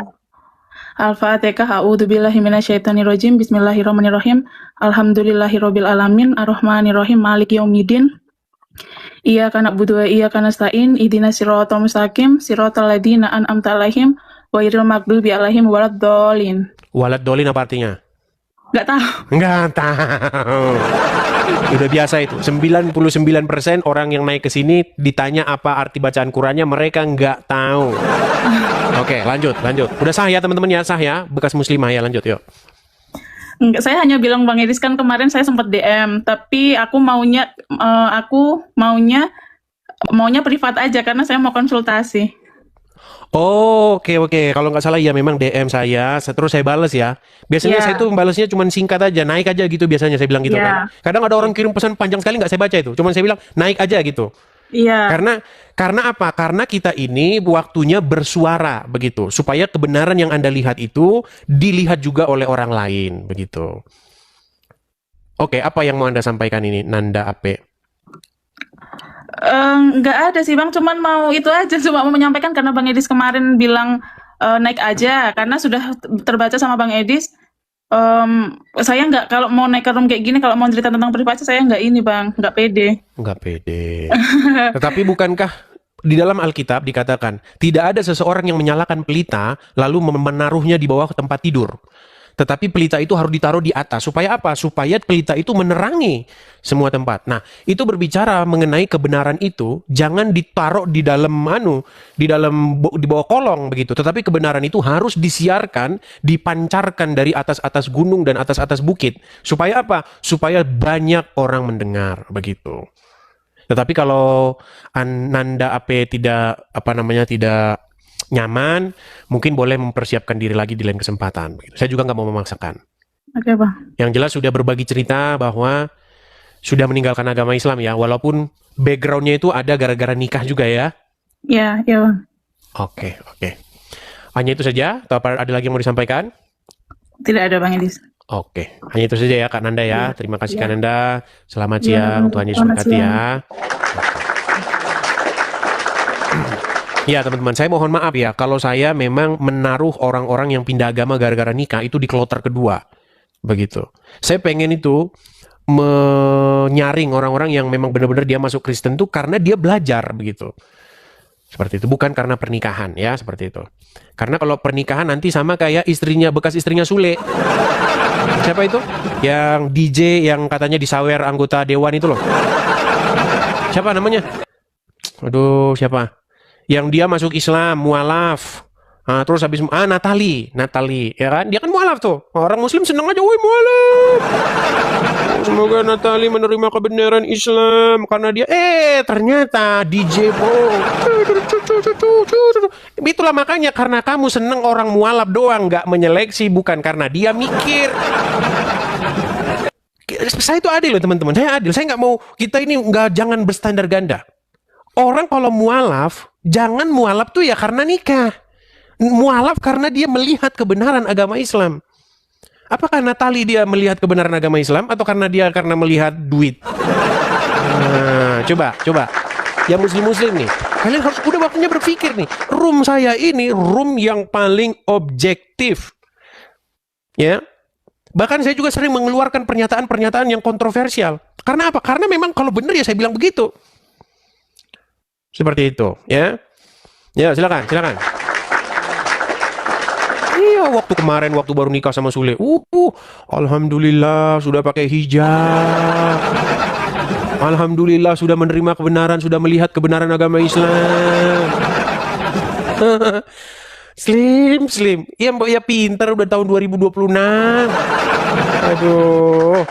Al-Fatihah, a'udzubillahi minasyaitonirrajim, bismillahirrahmanirrahim, alhamdulillahirabbil alamin, arrahmanirrahim, maliki yaumiddin, iyyaka na'budu wa iyyaka nasta'in, ihdinas siratal mustaqim, siratal ladzina an'amta 'alaihim, ghairil maghdubi 'alaihim waladdallin. Walad dolin apa artinya? Nggak tahu. Nggak tahu. Udah biasa itu. 99% orang yang naik ke sini ditanya apa arti bacaan Qurannya, mereka nggak tahu. Oke, lanjut. Udah sah ya teman-teman ya, sah ya, bekas muslimah ya, lanjut yuk. Enggak, saya hanya bilang Bang Idris kan kemarin saya sempat DM, tapi aku maunya privat aja karena saya mau konsultasi. Oh, oke. Kalau nggak salah ya memang DM saya, terus saya bales ya. Biasanya Ya. saya tuh balasnya cuma singkat aja, naik aja gitu biasanya saya bilang gitu Ya. kan. Kadang ada orang kirim pesan panjang sekali nggak saya baca itu, cuman saya bilang naik aja gitu. Iya. Karena apa? Karena kita ini waktunya bersuara begitu, supaya kebenaran yang Anda lihat itu dilihat juga oleh orang lain begitu. Oke, apa yang mau Anda sampaikan ini, Nanda Ape? Nggak ada sih Bang, cuman mau itu aja, cuma mau menyampaikan karena Bang Edis kemarin bilang naik aja, karena sudah terbaca sama Bang Edis Saya nggak, kalau mau naik ke room kayak gini, kalau mau cerita tentang privasi, saya nggak ini bang, nggak pede. Nggak pede. Tetapi bukankah di dalam Alkitab dikatakan tidak ada seseorang yang menyalakan pelita lalu menaruhnya di bawah tempat tidur. Tetapi pelita itu harus ditaruh di atas. Supaya apa? Supaya pelita itu menerangi semua tempat. Nah, itu berbicara mengenai kebenaran itu jangan ditaruh di dalam di bawah kolong begitu. Tetapi kebenaran itu harus disiarkan, dipancarkan dari atas-atas gunung dan atas-atas bukit. Supaya apa? Supaya banyak orang mendengar begitu. Tetapi kalau Nanda tidak tidak nyaman, mungkin boleh mempersiapkan diri lagi di lain kesempatan. Saya juga nggak mau memaksakan. Oke bang. Yang jelas sudah berbagi cerita bahwa sudah meninggalkan agama Islam ya, walaupun backgroundnya itu ada gara-gara nikah juga ya. Ya bang. Oke. Hanya itu saja, atau ada lagi yang mau disampaikan? Tidak ada bang Edis. Oke, hanya itu saja ya Kak Nanda ya. Terima kasih Kak Nanda. Selamat siang, Tuhan Yesus Selamat berkati siang. ya. Ya teman-teman, saya mohon maaf ya kalau saya memang menaruh orang-orang yang pindah agama gara-gara nikah itu di kloter kedua. Begitu. Saya pengen itu menyaring orang-orang yang memang benar-benar dia masuk Kristen tuh karena dia belajar begitu. Seperti itu, bukan karena pernikahan ya, seperti itu. Karena kalau pernikahan nanti sama kayak bekas istrinya Sule. Siapa itu? Yang DJ yang katanya disawer anggota dewan itu loh. Siapa namanya? Aduh, siapa? Yang dia masuk Islam, mualaf. Terus habis Natali, ya kan? Dia kan mualaf tuh. Orang Muslim seneng aja, woi mualaf. Semoga Natali menerima kebenaran Islam karena dia ternyata DJ bro. Itulah makanya karena kamu seneng orang mualaf doang, nggak menyeleksi, bukan karena dia mikir. Saya itu adil loh teman-teman. Saya adil. Saya nggak mau kita ini jangan berstandar ganda. Orang kalau mualaf, jangan mualaf tuh ya karena nikah. Mualaf karena dia melihat kebenaran agama Islam. Apakah Natali dia melihat kebenaran agama Islam atau karena melihat duit? Coba. Yang muslim-muslim nih, kalian harus udah waktunya berpikir nih. Room saya ini room yang paling objektif. Ya. Bahkan saya juga sering mengeluarkan pernyataan-pernyataan yang kontroversial. Karena apa? Karena memang kalau benar ya saya bilang begitu. Seperti itu, ya. Ya, silakan. Iya, waktu baru nikah sama Sule. Alhamdulillah sudah pakai hijab. Alhamdulillah sudah menerima kebenaran, sudah melihat kebenaran agama Islam. Slim. Ya pintar udah tahun 2026. Aduh.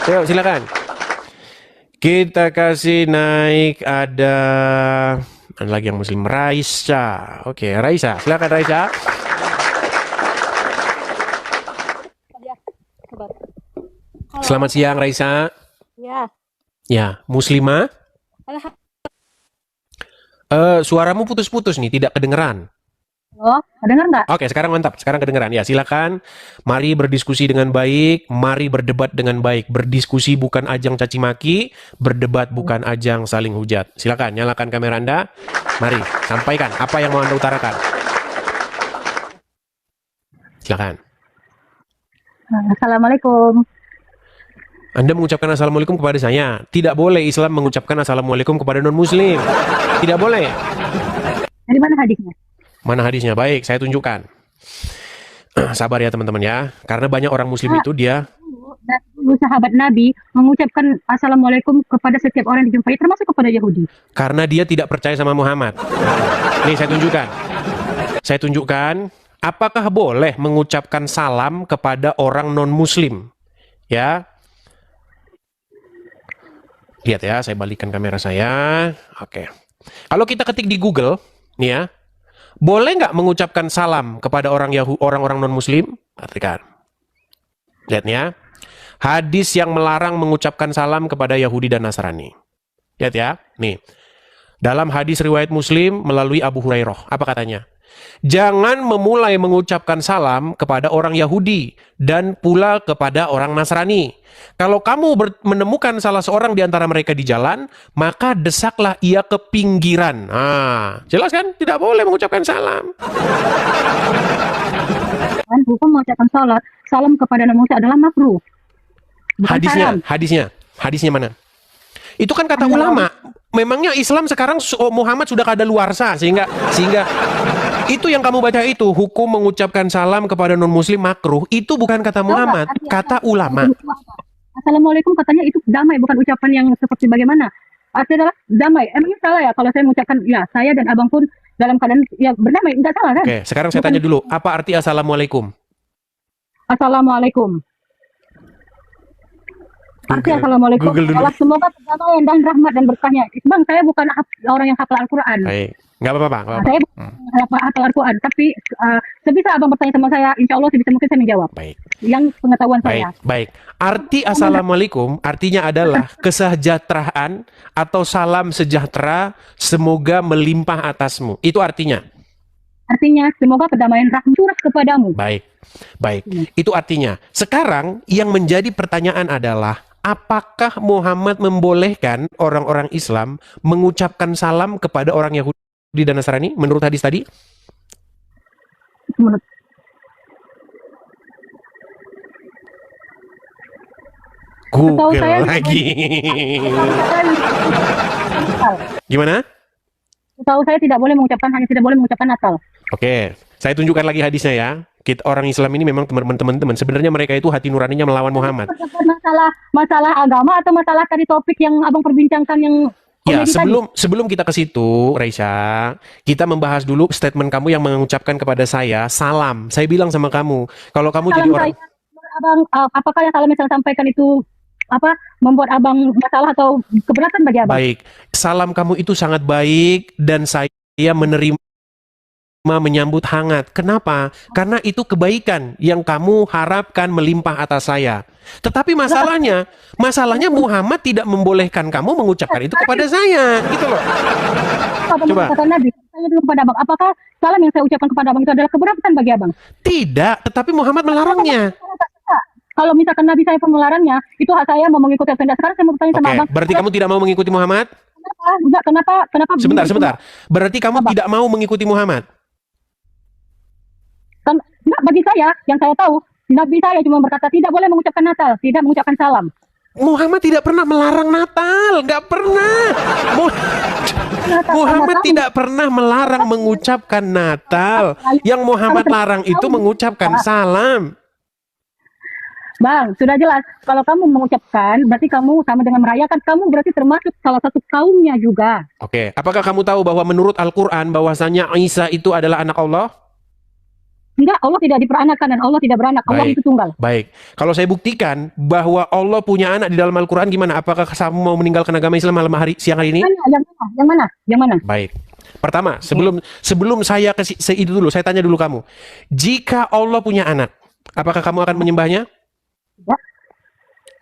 Yuk, silakan. Kita kasih naik ada lagi yang muslim, Raisa. Oke, Raisa, silakan Raisa. Selamat siang Raisa. Ya, muslimah. Suaramu putus-putus nih, tidak kedengeran. Oh, dengar nggak? Oke, sekarang mantap. Sekarang kedengeran. Ya, silakan. Mari berdiskusi dengan baik. Mari berdebat dengan baik. Berdiskusi bukan ajang caci maki. Berdebat bukan ajang saling hujat. Silakan, nyalakan kamera Anda. Mari, sampaikan apa yang mau Anda utarakan. Silakan. Assalamualaikum. Anda mengucapkan assalamualaikum kepada saya. Tidak boleh Islam mengucapkan assalamualaikum kepada non-muslim. Tidak boleh. Dari mana hadisnya? Mana hadisnya? Baik, saya tunjukkan. Sabar ya teman-teman ya. Karena banyak orang muslim itu dia... Sahabat Nabi mengucapkan assalamualaikum kepada setiap orang yang dijumpai, termasuk kepada Yahudi. Karena dia tidak percaya sama Muhammad. Nih saya tunjukkan. Apakah boleh mengucapkan salam kepada orang non-muslim? Ya. Lihat ya, saya balikkan kamera saya. Oke. Kalau kita ketik di Google, nih ya. Boleh nggak mengucapkan salam kepada orang-orang non-muslim? Perhatikan. Lihat ya. Hadis yang melarang mengucapkan salam kepada Yahudi dan Nasrani. Lihat ya. Nih. Dalam hadis riwayat Muslim melalui Abu Hurairah. Apa katanya? Jangan memulai mengucapkan salam kepada orang Yahudi dan pula kepada orang Nasrani. Kalau kamu menemukan salah seorang di antara mereka di jalan, maka desaklah ia ke pinggiran. Jelas kan? Tidak boleh mengucapkan salam. hukum mengucapkan salam kepada Nabi Musa adalah makruh. Bukan salam. Hadisnya mana? Itu kan kata ulama. Memangnya Islam sekarang Muhammad sudah kadaluarsa sehingga itu yang kamu baca itu hukum mengucapkan salam kepada non muslim makruh, itu bukan kata Muhammad, kata ulama. Assalamualaikum katanya itu damai, bukan ucapan yang seperti bagaimana. Artinya adalah damai. Emangnya salah ya kalau saya mengucapkan ya saya dan abang pun dalam keadaan ya berdamai, enggak salah kan? Oke, sekarang saya tanya dulu, apa arti assalamualaikum? Assalamualaikum. Arti assalamualaikum Google dulu. adalah semoga kedamaian dan rahmat dan berkahnya. Bang, saya bukan orang yang hafal Al-Quran. Baik, nggak apa-apa. Saya bukan hafal Al-Quran, tapi sebisa abang bertanya sama saya, insya Allah sebisa mungkin saya menjawab. Baik. Yang pengetahuan saya. Baik. Arti assalamualaikum artinya adalah kesejahteraan atau salam sejahtera semoga melimpah atasmu. Itu artinya. Artinya semoga kedamaian rahmat curah kepadamu. Baik. Itu artinya. Sekarang yang menjadi pertanyaan adalah apakah Muhammad membolehkan orang-orang Islam mengucapkan salam kepada orang Yahudi dan Nasrani menurut hadis tadi? Menurut Google saya lagi. Gimana? Tahu saya tidak boleh mengucapkan, hanya tidak boleh mengucapkan Natal. Oke, saya tunjukkan lagi hadisnya ya. Kita orang Islam ini memang teman-teman sebenarnya mereka itu hati nuraninya melawan Muhammad. Masalah agama atau masalah tadi topik yang abang perbincangkan yang Ya, komedi sebelum kita ke situ, Reisha, kita membahas dulu statement kamu yang mengucapkan kepada saya salam. Saya bilang sama kamu, kalau kamu tadi. jadi orang Abang, apakah yang salam yang saya sampaikan itu membuat abang masalah atau keberatan bagi abang? baik, salam kamu itu sangat baik dan saya menerima menyambut hangat. Kenapa? Karena itu kebaikan yang kamu harapkan melimpah atas saya. Tetapi masalahnya Muhammad tidak membolehkan kamu mengucapkan itu kepada saya, gitu loh. Coba. Kata Nabi, saya dulu kepada abang, apakah salam yang saya ucapkan kepada abang itu adalah keberatan bagi abang? Tidak, tetapi Muhammad melarangnya. Kalau misalkan Nabi saya pun melarangnya, itu hak saya mau mengikuti atau tidak. Sekarang saya mau bertanya sama Oke, abang. berarti kamu tidak mau mengikuti Muhammad? Kenapa? Sebentar. Berarti kamu tidak mau mengikuti Muhammad? Enggak, bagi saya, yang saya tahu, Nabi saya cuma berkata tidak boleh mengucapkan Natal, tidak mengucapkan salam. Muhammad tidak pernah melarang Natal, nggak pernah. Muhammad tidak pernah melarang mengucapkan Natal. Yang Muhammad larang itu mengucapkan salam. Bang, sudah jelas. Kalau kamu mengucapkan, berarti kamu sama dengan merayakan. Kamu berarti termasuk salah satu kaumnya juga. Oke, apakah kamu tahu bahwa menurut Al-Quran bahwasanya Isa itu adalah anak Allah? Enggak, Allah tidak diperanakan dan Allah tidak beranak. Allah itu tunggal. Baik, kalau saya buktikan bahwa Allah punya anak di dalam Al-Quran, gimana? Apakah kamu mau meninggalkan agama Islam siang hari ini? Yang mana? Baik. Pertama, sebelum saya itu dulu, saya tanya dulu kamu. Jika Allah punya anak, apakah kamu akan menyembahnya? Tidak.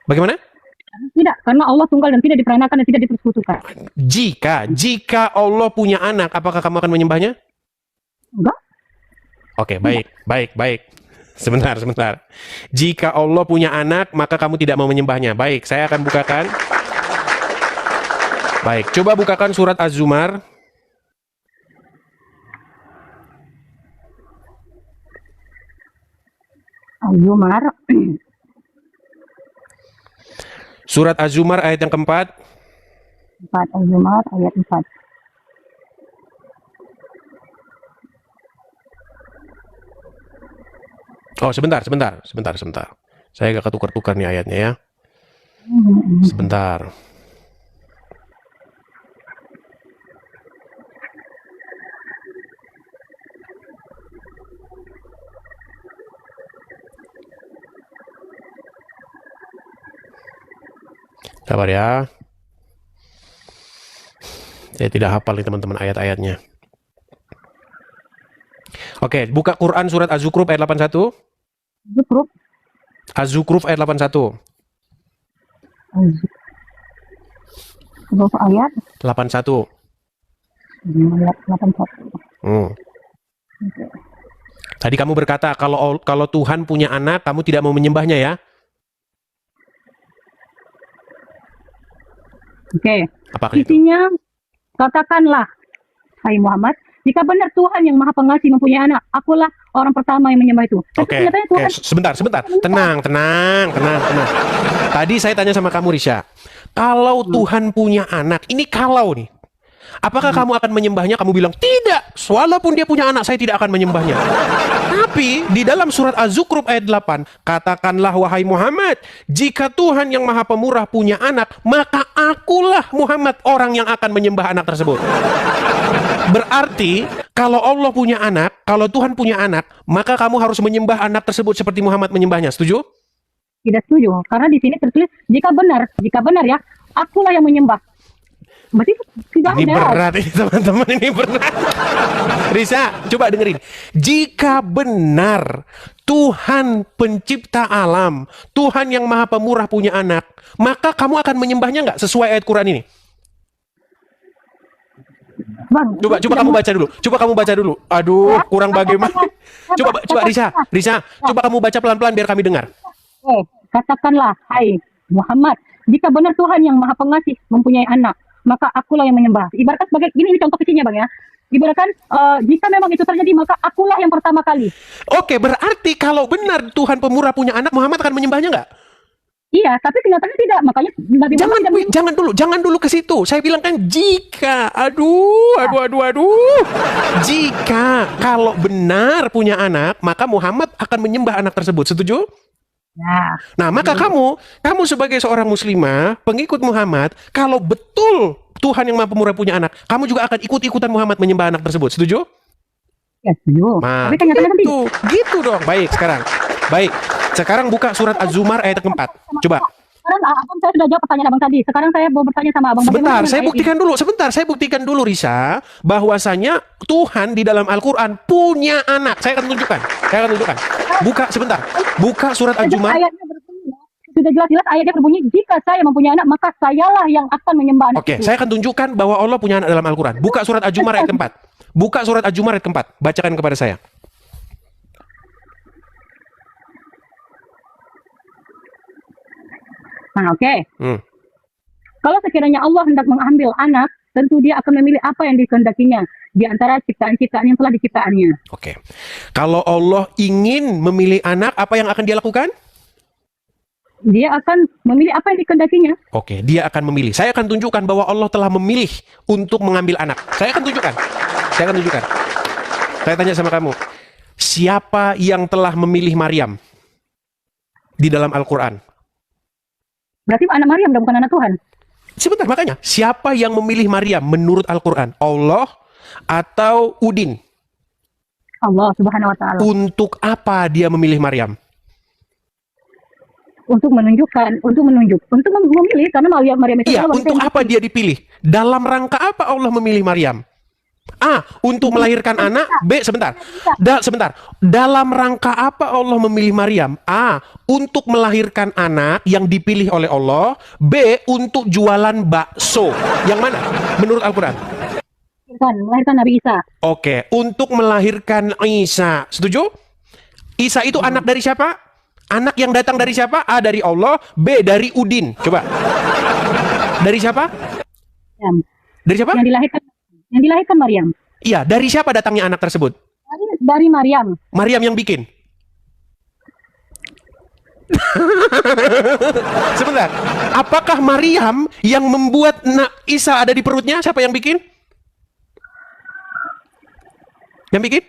Bagaimana? Tidak, karena Allah tunggal dan tidak diperanakan dan tidak dipersekutukan. Jika Allah punya anak, apakah kamu akan menyembahnya? Enggak. Oke, baik. Sebentar. Jika Allah punya anak, maka kamu tidak mau menyembahnya. Baik, saya akan bukakan. Baik, coba bukakan surat Az-Zumar. Az-Zumar. Surat Az-Zumar ayat yang keempat. Az-Zumar ayat 4. Oh, sebentar. Saya agak ketukar-tukar nih ayatnya ya. Sebentar. Sabar ya. Saya tidak hafal nih teman-teman ayat-ayatnya. Oke, buka Quran surat Az-Zukhruf ayat 81. Az-Zukhruf ayat 81. Ayat 81. Ayat 81. Tadi kamu berkata kalau Tuhan punya anak, kamu tidak mau menyembahnya ya? Oke. Apakah itu? Isinya, katakanlah, hai Muhammad, jika benar Tuhan yang Maha Pengasih mempunyai anak, akulah orang pertama yang menyembah itu. Tapi Oke, kenyataannya Tuhan sebentar. Tenang. Tadi saya tanya sama kamu, Risha. Kalau Tuhan punya anak, ini kalau nih. Apakah kamu akan menyembahnya? Kamu bilang, tidak. Walaupun dia punya anak, saya tidak akan menyembahnya. Tapi di dalam surat Az-Zukhruf ayat 8, katakanlah wahai Muhammad, jika Tuhan yang Maha Pemurah punya anak, maka akulah Muhammad orang yang akan menyembah anak tersebut. Berarti kalau Allah punya anak, kalau Tuhan punya anak, maka kamu harus menyembah anak tersebut seperti Muhammad menyembahnya. Setuju? tidak setuju. Karena di sini tertulis, jika benar ya, akulah yang menyembah. Berarti tidak Ini ada. berat ini teman-teman, ini berat. Risa, coba dengerin. Jika benar Tuhan pencipta alam, Tuhan yang Maha Pemurah punya anak, maka kamu akan menyembahnya nggak sesuai ayat Quran ini? Bang, Coba kamu baca dulu. Coba kamu baca dulu. Aduh, kurang bagaimana. Coba Risa, coba kamu baca pelan-pelan biar kami dengar. Katakanlah, hai Muhammad, jika benar Tuhan yang Maha Pengasih mempunyai anak, maka akulah yang menyembah. Ibaratkan sebagai ini contoh kecilnya Bang ya. Ibaratkan jika memang itu terjadi, maka akulah yang pertama kali. Oke, berarti kalau benar Tuhan Pemurah punya anak, Muhammad akan menyembahnya nggak? Iya, tapi kenyataannya tidak. Makanya Nabi Muhammad tidak Jangan dulu ke situ. Saya bilang kan jika. Aduh. Jika kalau benar punya anak, maka Muhammad akan menyembah anak tersebut. Setuju? Ya. Nah, maka kamu sebagai seorang muslimah, pengikut Muhammad, kalau betul Tuhan yang Maha Pemurah punya anak, kamu juga akan ikut-ikutan Muhammad menyembah anak tersebut. Setuju? Ya, setuju. Nah, Tapi kenyataannya kan tidak. gitu dong. Baik. Sekarang buka surat Az-Zumar ayat keempat. Coba. Sekarang abang saya sudah jawab pertanyaan abang tadi. Sekarang saya mau bertanya sama abang. Sebentar, bagaimana saya buktikan dulu Risa, bahwasanya Tuhan di dalam Al-Quran punya anak. Saya akan tunjukkan. Buka surat Az-Zumar. Ayatnya berbunyi, sudah jelas-jelas ayatnya berbunyi, jika saya mempunyai anak, maka sayalah yang akan menyembah anak Oke, itu. saya akan tunjukkan bahwa Allah punya anak dalam Al-Quran. Buka surat Az-Zumar ayat keempat. Bacakan kepada saya. Nah, oke. Kalau sekiranya Allah hendak mengambil anak, tentu dia akan memilih apa yang dikehendakinya di antara ciptaan-ciptaan yang telah diciptaannya. Oke. Kalau Allah ingin memilih anak, apa yang akan dia lakukan? Dia akan memilih apa yang dikehendakinya. Oke, dia akan memilih. Saya akan tunjukkan bahwa Allah telah memilih untuk mengambil anak. Saya akan tunjukkan. Saya tanya sama kamu, siapa yang telah memilih Maryam di dalam Al-Quran? Berarti anak Maryam dan bukan anak Tuhan. Sebentar, makanya siapa yang memilih Maryam menurut Al-Quran? Allah atau Udin? Allah Subhanahu wa taala. Untuk apa dia memilih Maryam? Untuk memilih karena Maryam itu Iya, adalah wanita untuk yang apa dia dipilih? Dalam rangka apa Allah memilih Maryam? A, untuk melahirkan anak. B, sebentar. Dalam rangka apa Allah memilih Maryam? A, untuk melahirkan anak yang dipilih oleh Allah. B, untuk jualan bakso. Yang mana menurut Al-Quran? melahirkan Nabi Isa. Oke, untuk melahirkan Isa. Setuju? Isa itu anak dari siapa? Anak yang datang dari siapa? A, dari Allah. B, dari Udin. Coba. Dari siapa? Dari siapa? Yang dilahirkan Maryam. Iya, dari siapa datangnya anak tersebut? Dari Maryam. Maryam yang bikin. Sebentar. Apakah Maryam yang membuat Isa ada di perutnya? Siapa yang bikin? Yang bikin?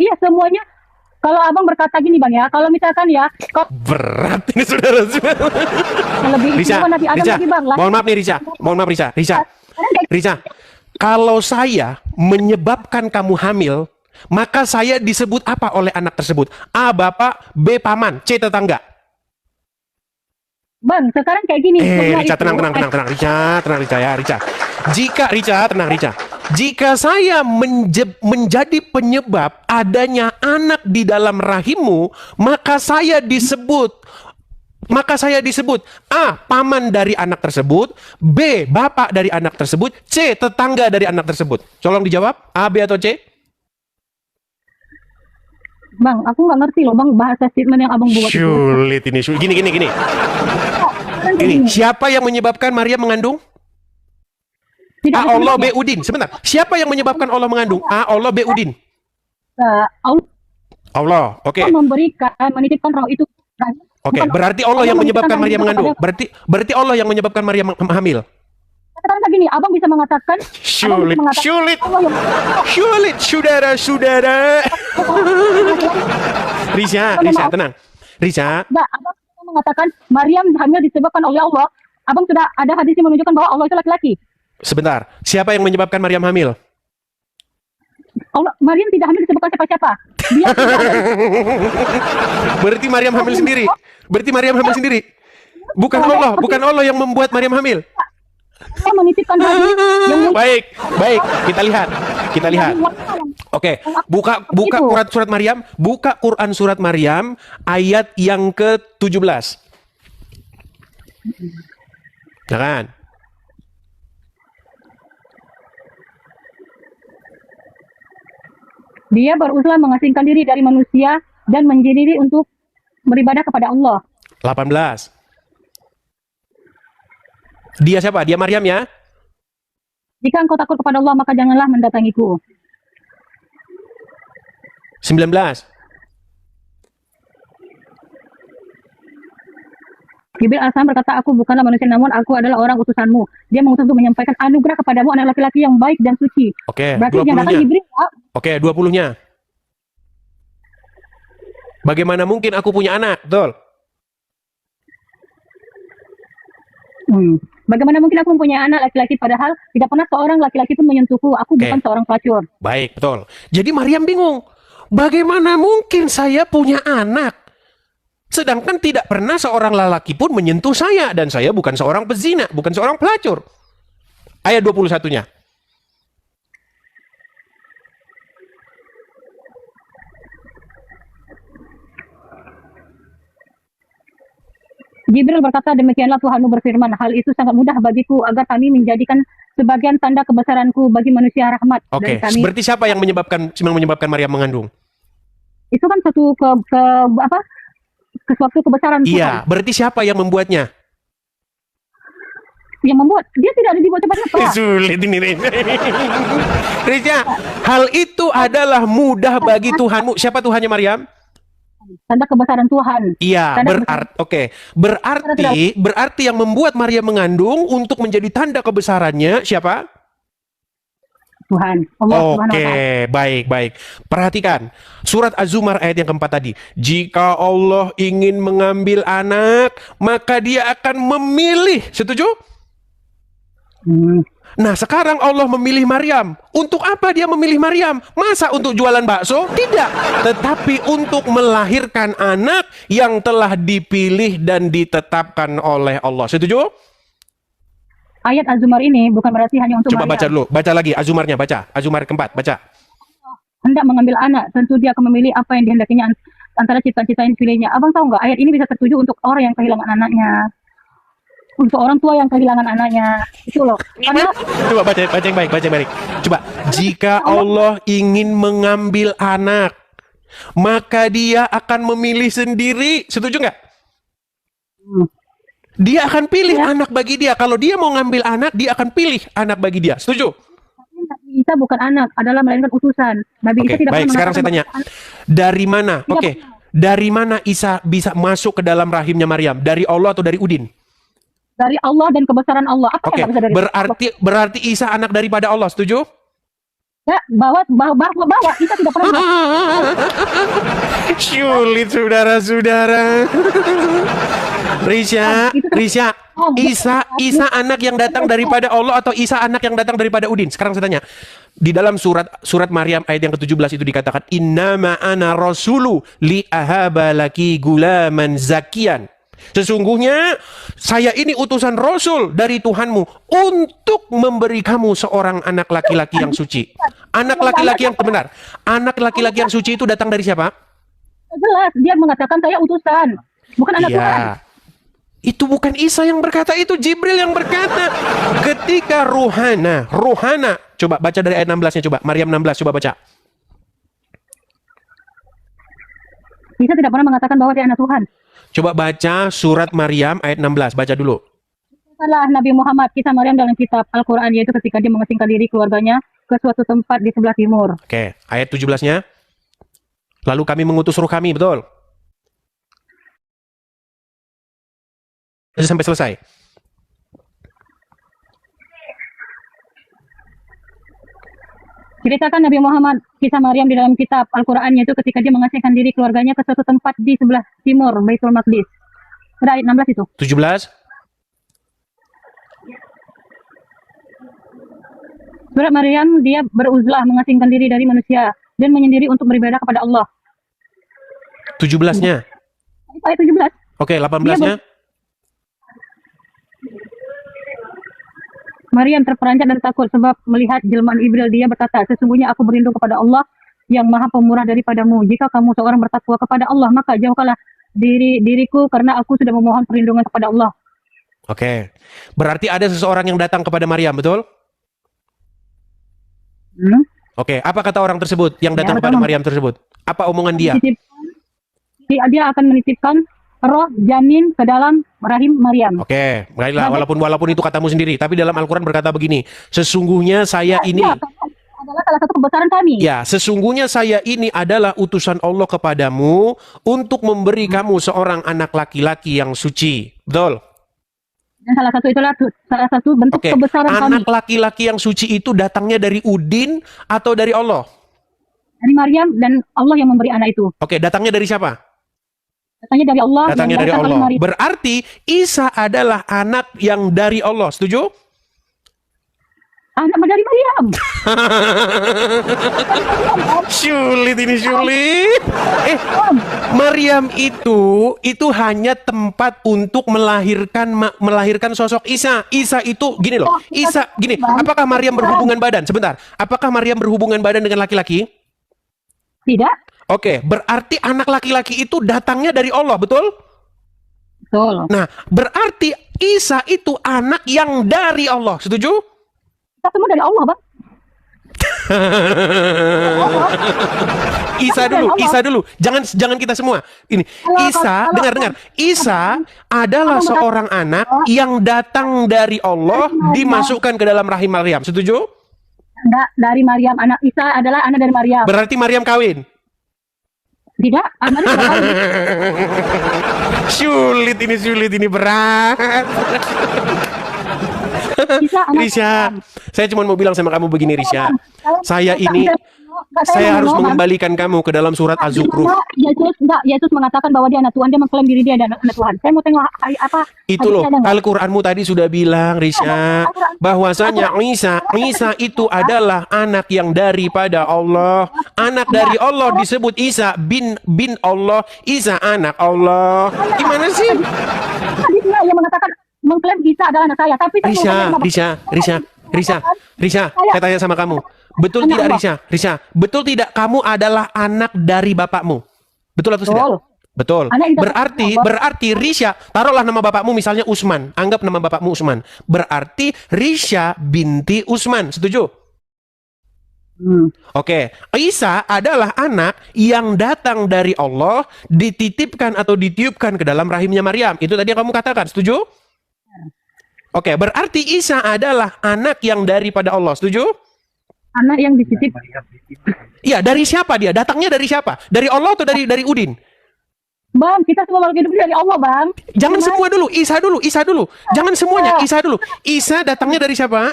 Iya semuanya. Kalau abang berkata gini bang ya, kalau misalkan ya, berat ini saudara. Risa, mohon maaf nih Risa. Kalau saya menyebabkan kamu hamil, maka saya disebut apa oleh anak tersebut? A, bapak. B, paman. C, tetangga. Bang, sekarang kayak gini. Rica, tenang. Jika saya menjadi penyebab adanya anak di dalam rahimmu, maka saya disebut A, paman dari anak tersebut, B, bapak dari anak tersebut, C, tetangga dari anak tersebut. Tolong dijawab, A, B, atau C? Bang, aku nggak ngerti loh bang bahasa statement yang abang buat. Sulit ini. Gini. Ini siapa yang menyebabkan Maria mengandung? A, Allah, B, Udin. Sebentar. Siapa yang menyebabkan Allah mengandung? A, Allah, B, Udin. Allah Allah. Oke. memberikan, menitipkan roh itu. Oke, Bukan berarti Allah yang menyebabkan menitipkan Maria roh itu mengandung. kepada- Berarti Allah yang menyebabkan Maria hamil. Katakan gini, abang bisa mengatakan, Sulit, sulit, Allah yang sulit, saudara-saudara. Risha, tenang. Risha, enggak, abang bisa mengatakan Maryam hamil disebabkan oleh Allah. Abang sudah ada hadis yang menunjukkan bahwa Allah itu laki-laki. sebentar. Siapa yang menyebabkan Maryam hamil? Allah, Maryam tidak hamil disebabkan siapa-siapa. Dia Berarti Maryam hamil sendiri. Bukan Allah yang membuat Maryam hamil. Allah menitipkan hadis yang Baik, kita lihat. Oke, buka surat Maryam, buka Quran surat Maryam ayat yang ke-17. Nah kan? Dia berusaha mengasingkan diri dari manusia dan menjadi diri untuk beribadah kepada Allah. 18. Dia siapa? Dia Maryam ya? Jika engkau takut kepada Allah, maka janganlah mendatangiku. 19. Jibril AS berkata, aku bukanlah manusia, namun aku adalah orang utusanmu. Dia mengutus untuk menyampaikan anugerah kepadamu, anak laki-laki yang baik dan suci. Oke, Berarti yang datang 20-nya. Jibril, Oke, 20-nya. Bagaimana mungkin aku punya anak? Betul. Bagaimana mungkin aku mempunyai anak laki-laki padahal tidak pernah seorang laki-laki pun menyentuhku. Aku bukan seorang pelacur. Baik, betul. Jadi Maryam bingung. Bagaimana mungkin saya punya anak? Sedangkan tidak pernah seorang lelaki pun menyentuh saya. Dan saya bukan seorang pezina, bukan seorang pelacur. Ayat 21-nya. Jibril berkata, demikianlah Tuhanmu berfirman, hal itu sangat mudah bagiku agar kami menjadikan sebagian tanda kebesaranku bagi manusia rahmat Oke, dari kami. berarti siapa yang menyebabkan Maryam mengandung? Itu kan suatu suatu kebesaran Iya, Tuhan. berarti siapa yang membuatnya? Yang membuat dia tidak ada dibuat siapa-siapa. Sulit ini. Rizya, hal itu adalah mudah bagi Tuhanmu. Siapa Tuhannya Maryam? Tanda kebesaran Tuhan. Iya, Tanda berarti yang membuat Maryam mengandung untuk menjadi tanda kebesarannya siapa? Tuhan. Allah Subhanahu wa Oke, Ta'ala. baik. Perhatikan surat Az-Zumar ayat yang keempat tadi. Jika Allah ingin mengambil anak, maka Dia akan memilih. Setuju? Nah, sekarang Allah memilih Maryam. Untuk apa Dia memilih Maryam? Masa untuk jualan bakso? Tidak. Tetapi untuk melahirkan anak yang telah dipilih dan ditetapkan oleh Allah. Setuju? Ayat Az-Zumar ini bukan berarti hanya untuk Coba Maryam. baca dulu. Baca lagi Az-Zumarnya, baca. Az-Zumar keempat, baca. Hendak mengambil anak, tentu dia akan memilih apa yang dihendakinya antara cita-cita yang dipilihnya. Abang tahu nggak, ayat ini bisa tertuju untuk orang yang kehilangan anaknya. Untuk orang tua yang kehilangan anaknya. Itu loh. Karena Coba baca yang baik. Coba, jika Allah ingin mengambil anak, maka Dia akan memilih sendiri. Setuju nggak? Dia akan pilih anak bagi Dia. Kalau Dia mau ngambil anak, Dia akan pilih anak bagi Dia. Setuju? Nabi Isa bukan anak, adalah melainkan utusan. Nabi Isa Oke, tidak baik. pernah Sekarang saya tanya, dari mana? Tidak Oke, dari mana Isa bisa masuk ke dalam rahimnya Maryam? Dari Allah atau dari Udin? dari Allah dan kebesaran Allah. Apa Oke, yang nggak bisa dari berarti Isa anak daripada Allah. Setuju? Ya, bahwa Isa tidak pernah. Sulit, saudara-saudara. Risha, Isa anak yang datang daripada Allah atau Isa anak yang datang daripada Udin? Sekarang saya tanya. Di dalam surat Maryam ayat yang ke-17 itu dikatakan, innama ana rasulu li ahaba laki gulaman zakian. Sesungguhnya saya ini utusan Rasul dari Tuhanmu untuk memberi kamu seorang anak laki-laki yang suci. Anak laki-laki yang benar. Anak laki-laki yang suci itu datang dari siapa? Jelas, dia mengatakan saya utusan, bukan anak Tuhan. Iya. Itu bukan Isa yang berkata, itu Jibril yang berkata. Ketika Ruhana. Coba baca dari ayat 16-nya coba. Maryam 16 coba baca. Isa tidak pernah mengatakan bahwa dia anak Tuhan. Coba baca surat Maryam ayat 16. Baca dulu. Setelah Nabi Muhammad, kisah Maryam dalam kitab Al-Quran, yaitu ketika dia mengasingkan diri keluarganya ke suatu tempat di sebelah timur. Oke, ayat 17-nya. Lalu kami mengutus ruh kami, betul? Sampai selesai. Ceritakan Nabi Muhammad kisah Maryam di dalam kitab Al-Qur'annya itu ketika dia mengasingkan diri keluarganya ke suatu tempat di sebelah timur Baitul Maqdis. Sudah ayat 16 itu. 17. Surat Maryam, dia beruzlah mengasingkan diri dari manusia dan menyendiri untuk beribadah kepada Allah. 17-nya. Ayat 17. Oke, 18-nya. Maryam terperanjat dan takut sebab melihat jelmaan Ibril. Dia berkata, sesungguhnya aku berlindung kepada Allah yang maha pemurah daripadamu. Jika kamu seorang bertakwa kepada Allah, maka jauhkanlah diriku karena aku sudah memohon perlindungan kepada Allah. Oke. Berarti ada seseorang yang datang kepada Maryam, betul? Oke, apa kata orang tersebut yang datang kepada Maryam tersebut? Apa omongan dia? Dia akan menitipkan roh janin ke dalam rahim Maryam. Oke, baiklah, walaupun itu katamu sendiri, tapi dalam Al-Quran berkata begini, sesungguhnya saya ini adalah salah satu kebesaran kami. ya, sesungguhnya saya ini adalah utusan Allah kepadamu untuk memberi kamu seorang anak laki-laki yang suci. Betul? Dan salah satu bentuk Oke, kebesaran kami. anak laki-laki yang suci itu datangnya dari Udin atau dari Allah? Dari Maryam dan Allah yang memberi anak itu. Oke, datangnya dari siapa? Datangnya dari Allah. Datangnya yang dari datang oleh Allah. Maryam. Berarti Isa adalah anak yang dari Allah. Setuju? Anak dari Maryam. Sulit ini, sulit. Maryam itu hanya tempat untuk melahirkan sosok Isa. Isa itu gini loh. Isa gini, apakah Maryam berhubungan badan? Sebentar. Apakah Maryam berhubungan badan dengan laki-laki? Tidak. Oke, berarti anak laki-laki itu datangnya dari Allah, betul? Betul. Nah, berarti Isa itu anak yang dari Allah. Setuju? Kita semua dari Allah, Bang. Isa dulu. Jangan kita semua. Ini Isa, dengar. Isa adalah seorang anak yang datang dari Allah dimasukkan ke dalam rahim Maryam. Setuju? Dari Maryam. Anak Isa adalah anak dari Maryam. Berarti Maryam kawin. Tidak, anak tidak kawin. Sulit ini berat. Risha, saya cuma mau bilang sama kamu begini, Risha. Saya harus mengembalikan kamu ke dalam surat Az-Zukhruf. Yesus mengatakan bahwa dia anak Tuhan, dia mengklaim diri dia anak Tuhan. Saya mau tengok apa. Itu loh, Al-Qur'anmu tadi sudah bilang, Risha, bahwasanya Isa itu adalah anak yang daripada Allah. Anak dari Allah disebut Isa bin Allah, Isa anak Allah. Gimana sih? Hadisnya yang mengatakan mengklaim Isa adalah anak saya, tapi Risha, saya tanya sama kamu. Betul tidak, Risha? Betul tidak kamu adalah anak dari bapakmu? Betul atau tidak? Betul. Berarti Risha, taruhlah nama bapakmu misalnya Usman. Anggap nama bapakmu Usman. Berarti Risha binti Usman. Setuju? Oke. Isa adalah anak yang datang dari Allah, dititipkan atau ditiupkan ke dalam rahimnya Maryam. Itu tadi yang kamu katakan. Setuju? Oke, berarti Isa adalah anak yang daripada Allah. Setuju? Anak yang dititip. Iya, dari siapa dia? Datangnya dari siapa? Dari Allah atau dari Udin? Bang, kita semua makhluk hidup dari Allah, Bang. Jangan semua dulu, Isa dulu. Jangan semuanya, Isa dulu. Isa datangnya dari siapa?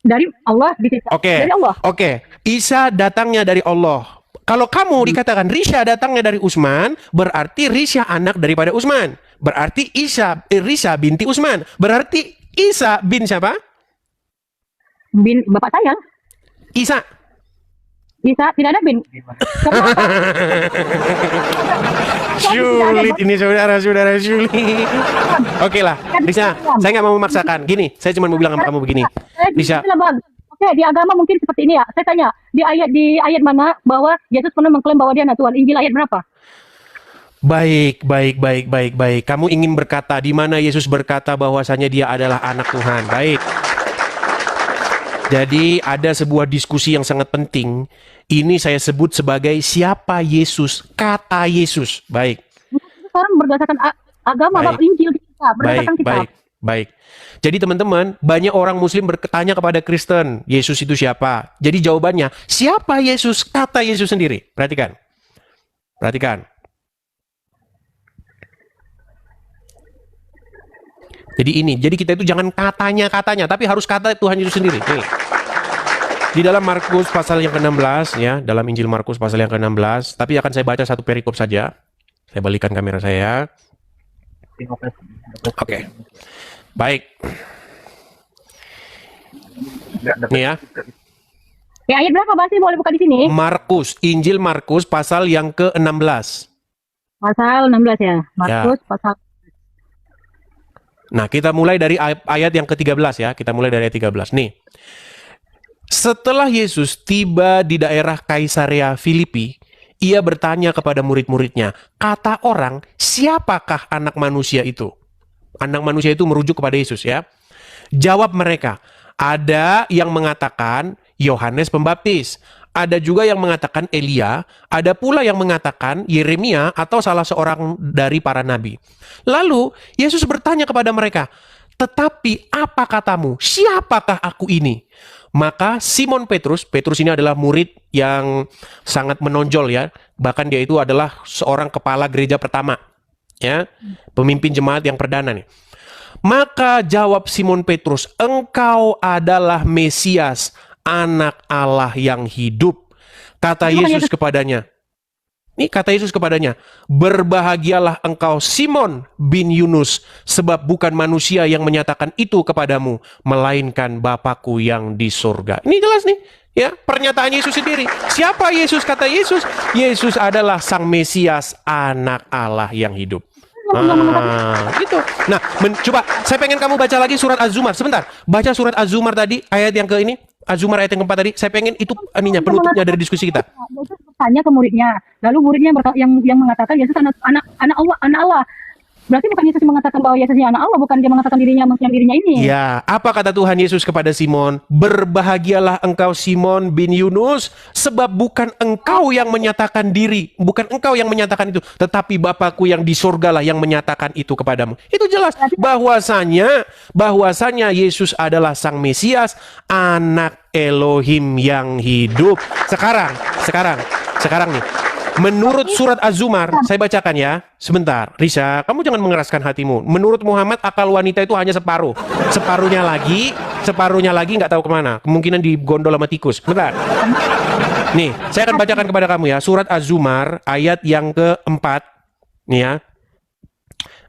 Dari Allah dititip. Dari Allah. Oke. Isa datangnya dari Allah. Kalau kamu dikatakan Risha datangnya dari Usman, berarti Risha anak daripada Usman. Berarti Risha binti Usman. Berarti Isa bin siapa? Bin bapak saya. Isa, tidak ada bin. Sulit ini saudara-saudara, sulit. Oke lah, Risha, saya nggak mau memaksakan. Gini, saya cuma mau bilang sama kamu begini. Risha. Oke, di agama mungkin seperti ini ya. Saya tanya, di ayat mana bahwa Yesus pernah mengklaim bahwa dia anak Tuhan? Injil ayat berapa? Baik. Kamu ingin berkata di mana Yesus berkata bahwasanya dia adalah anak Tuhan. Baik. Jadi ada sebuah diskusi yang sangat penting. Ini saya sebut sebagai siapa Yesus, kata Yesus. Baik. Sekarang berdasarkan agama, Injil kita, berdasarkan kitab. Baik. Jadi teman-teman, banyak orang Muslim bertanya kepada Kristen, Yesus itu siapa? Jadi jawabannya, siapa Yesus? Kata Yesus sendiri. Perhatikan. Perhatikan. Jadi kita itu jangan katanya, tapi harus kata Tuhan Yesus sendiri. Nih. Di dalam Markus pasal yang ke-16 ya, dalam Injil Markus pasal yang ke-16, tapi akan saya baca satu perikop saja. Saya balikan kamera saya. Oke. Baik. Nih ya. Ayat berapa Bang sih boleh buka di sini? Markus, Injil Markus pasal yang ke-16. Pasal 16 ya. Markus pasal. Nah, kita mulai dari ayat yang ke-13 ya. Kita mulai dari ayat 13. Nih. Setelah Yesus tiba di daerah Kaisarea Filipi, ia bertanya kepada murid-muridnya, kata orang, siapakah anak manusia itu? Anak manusia itu merujuk kepada Yesus ya. Jawab mereka, ada yang mengatakan Yohanes Pembaptis, ada juga yang mengatakan Elia, ada pula yang mengatakan Yeremia atau salah seorang dari para nabi. Lalu Yesus bertanya kepada mereka, tetapi apa katamu? Siapakah aku ini? Maka Simon Petrus ini adalah murid yang sangat menonjol ya. Bahkan dia itu adalah seorang kepala gereja pertama. Ya, pemimpin jemaat yang perdana nih. Maka jawab Simon Petrus, engkau adalah Mesias, anak Allah yang hidup. Kata Yesus kepadanya, berbahagialah engkau Simon bin Yunus, sebab bukan manusia yang menyatakan itu kepadamu, melainkan Bapakku yang di surga. Ini jelas nih, ya, pernyataan Yesus sendiri. Siapa Yesus? Kata Yesus, Yesus adalah Sang Mesias, anak Allah yang hidup. Gitu. Nah, coba saya pengen kamu baca lagi surat Az-Zumar. Sebentar, baca surat Az-Zumar tadi, ayat yang ke ini. Az-Zumar ayat yang keempat tadi. Saya pengen itu penutupnya dari diskusi kita. Yesus bertanya ke muridnya, lalu muridnya yang mengatakan Yesus anak Allah. Berarti bukan Yesus mengatakan bahwa Yesusnya anak Allah, bukan dia mengatakan dirinya ini. Ya, apa kata Tuhan Yesus kepada Simon? Berbahagialah engkau Simon bin Yunus, sebab bukan engkau yang menyatakan diri, bukan engkau yang menyatakan itu, tetapi Bapakku yang di surgalah yang menyatakan itu kepadamu. Itu jelas bahwasanya Yesus adalah Sang Mesias, anak Elohim yang hidup. Sekarang nih. Menurut surat Az-Zumar, saya bacakan ya. Sebentar, Risa, kamu jangan mengeraskan hatimu. Menurut Muhammad, akal wanita itu hanya separuh. Separuhnya lagi nggak tahu kemana. Kemungkinan digondol sama tikus. Bentar. Nih, saya akan bacakan kepada kamu ya. Surat Az-Zumar, ayat yang keempat. Nih ya.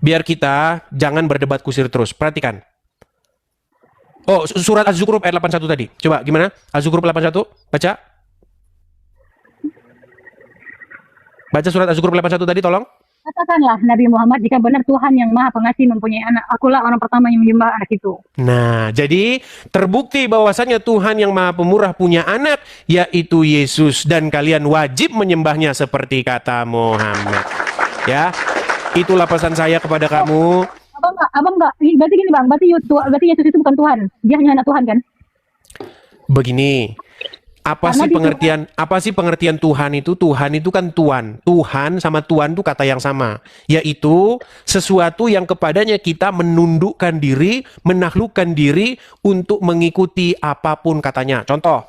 Biar kita jangan berdebat kusir terus. Perhatikan. Oh, surat Az-Zukhruf ayat 81 tadi. Coba, gimana? Az-Zukhruf 81, baca. Baca surat Az-Zukhruf 81 tadi, tolong. Katakanlah Nabi Muhammad, jika benar Tuhan yang Maha Pengasih mempunyai anak, akulah orang pertama yang menyembah anak itu. Nah, jadi terbukti bahwasanya Tuhan yang Maha Pemurah punya anak, yaitu Yesus, dan kalian wajib menyembahnya seperti kata Muhammad. Ya, itulah pesan saya kepada kamu. Abang enggak. Berarti gini Bang, berarti Yesus itu bukan Tuhan. Dia hanya anak Tuhan kan? Begini. Apa sih pengertian Tuhan itu? Tuhan itu kan Tuan. Tuhan sama Tuan itu kata yang sama. Yaitu sesuatu yang kepadanya kita menundukkan diri, menaklukkan diri untuk mengikuti apapun katanya. Contoh.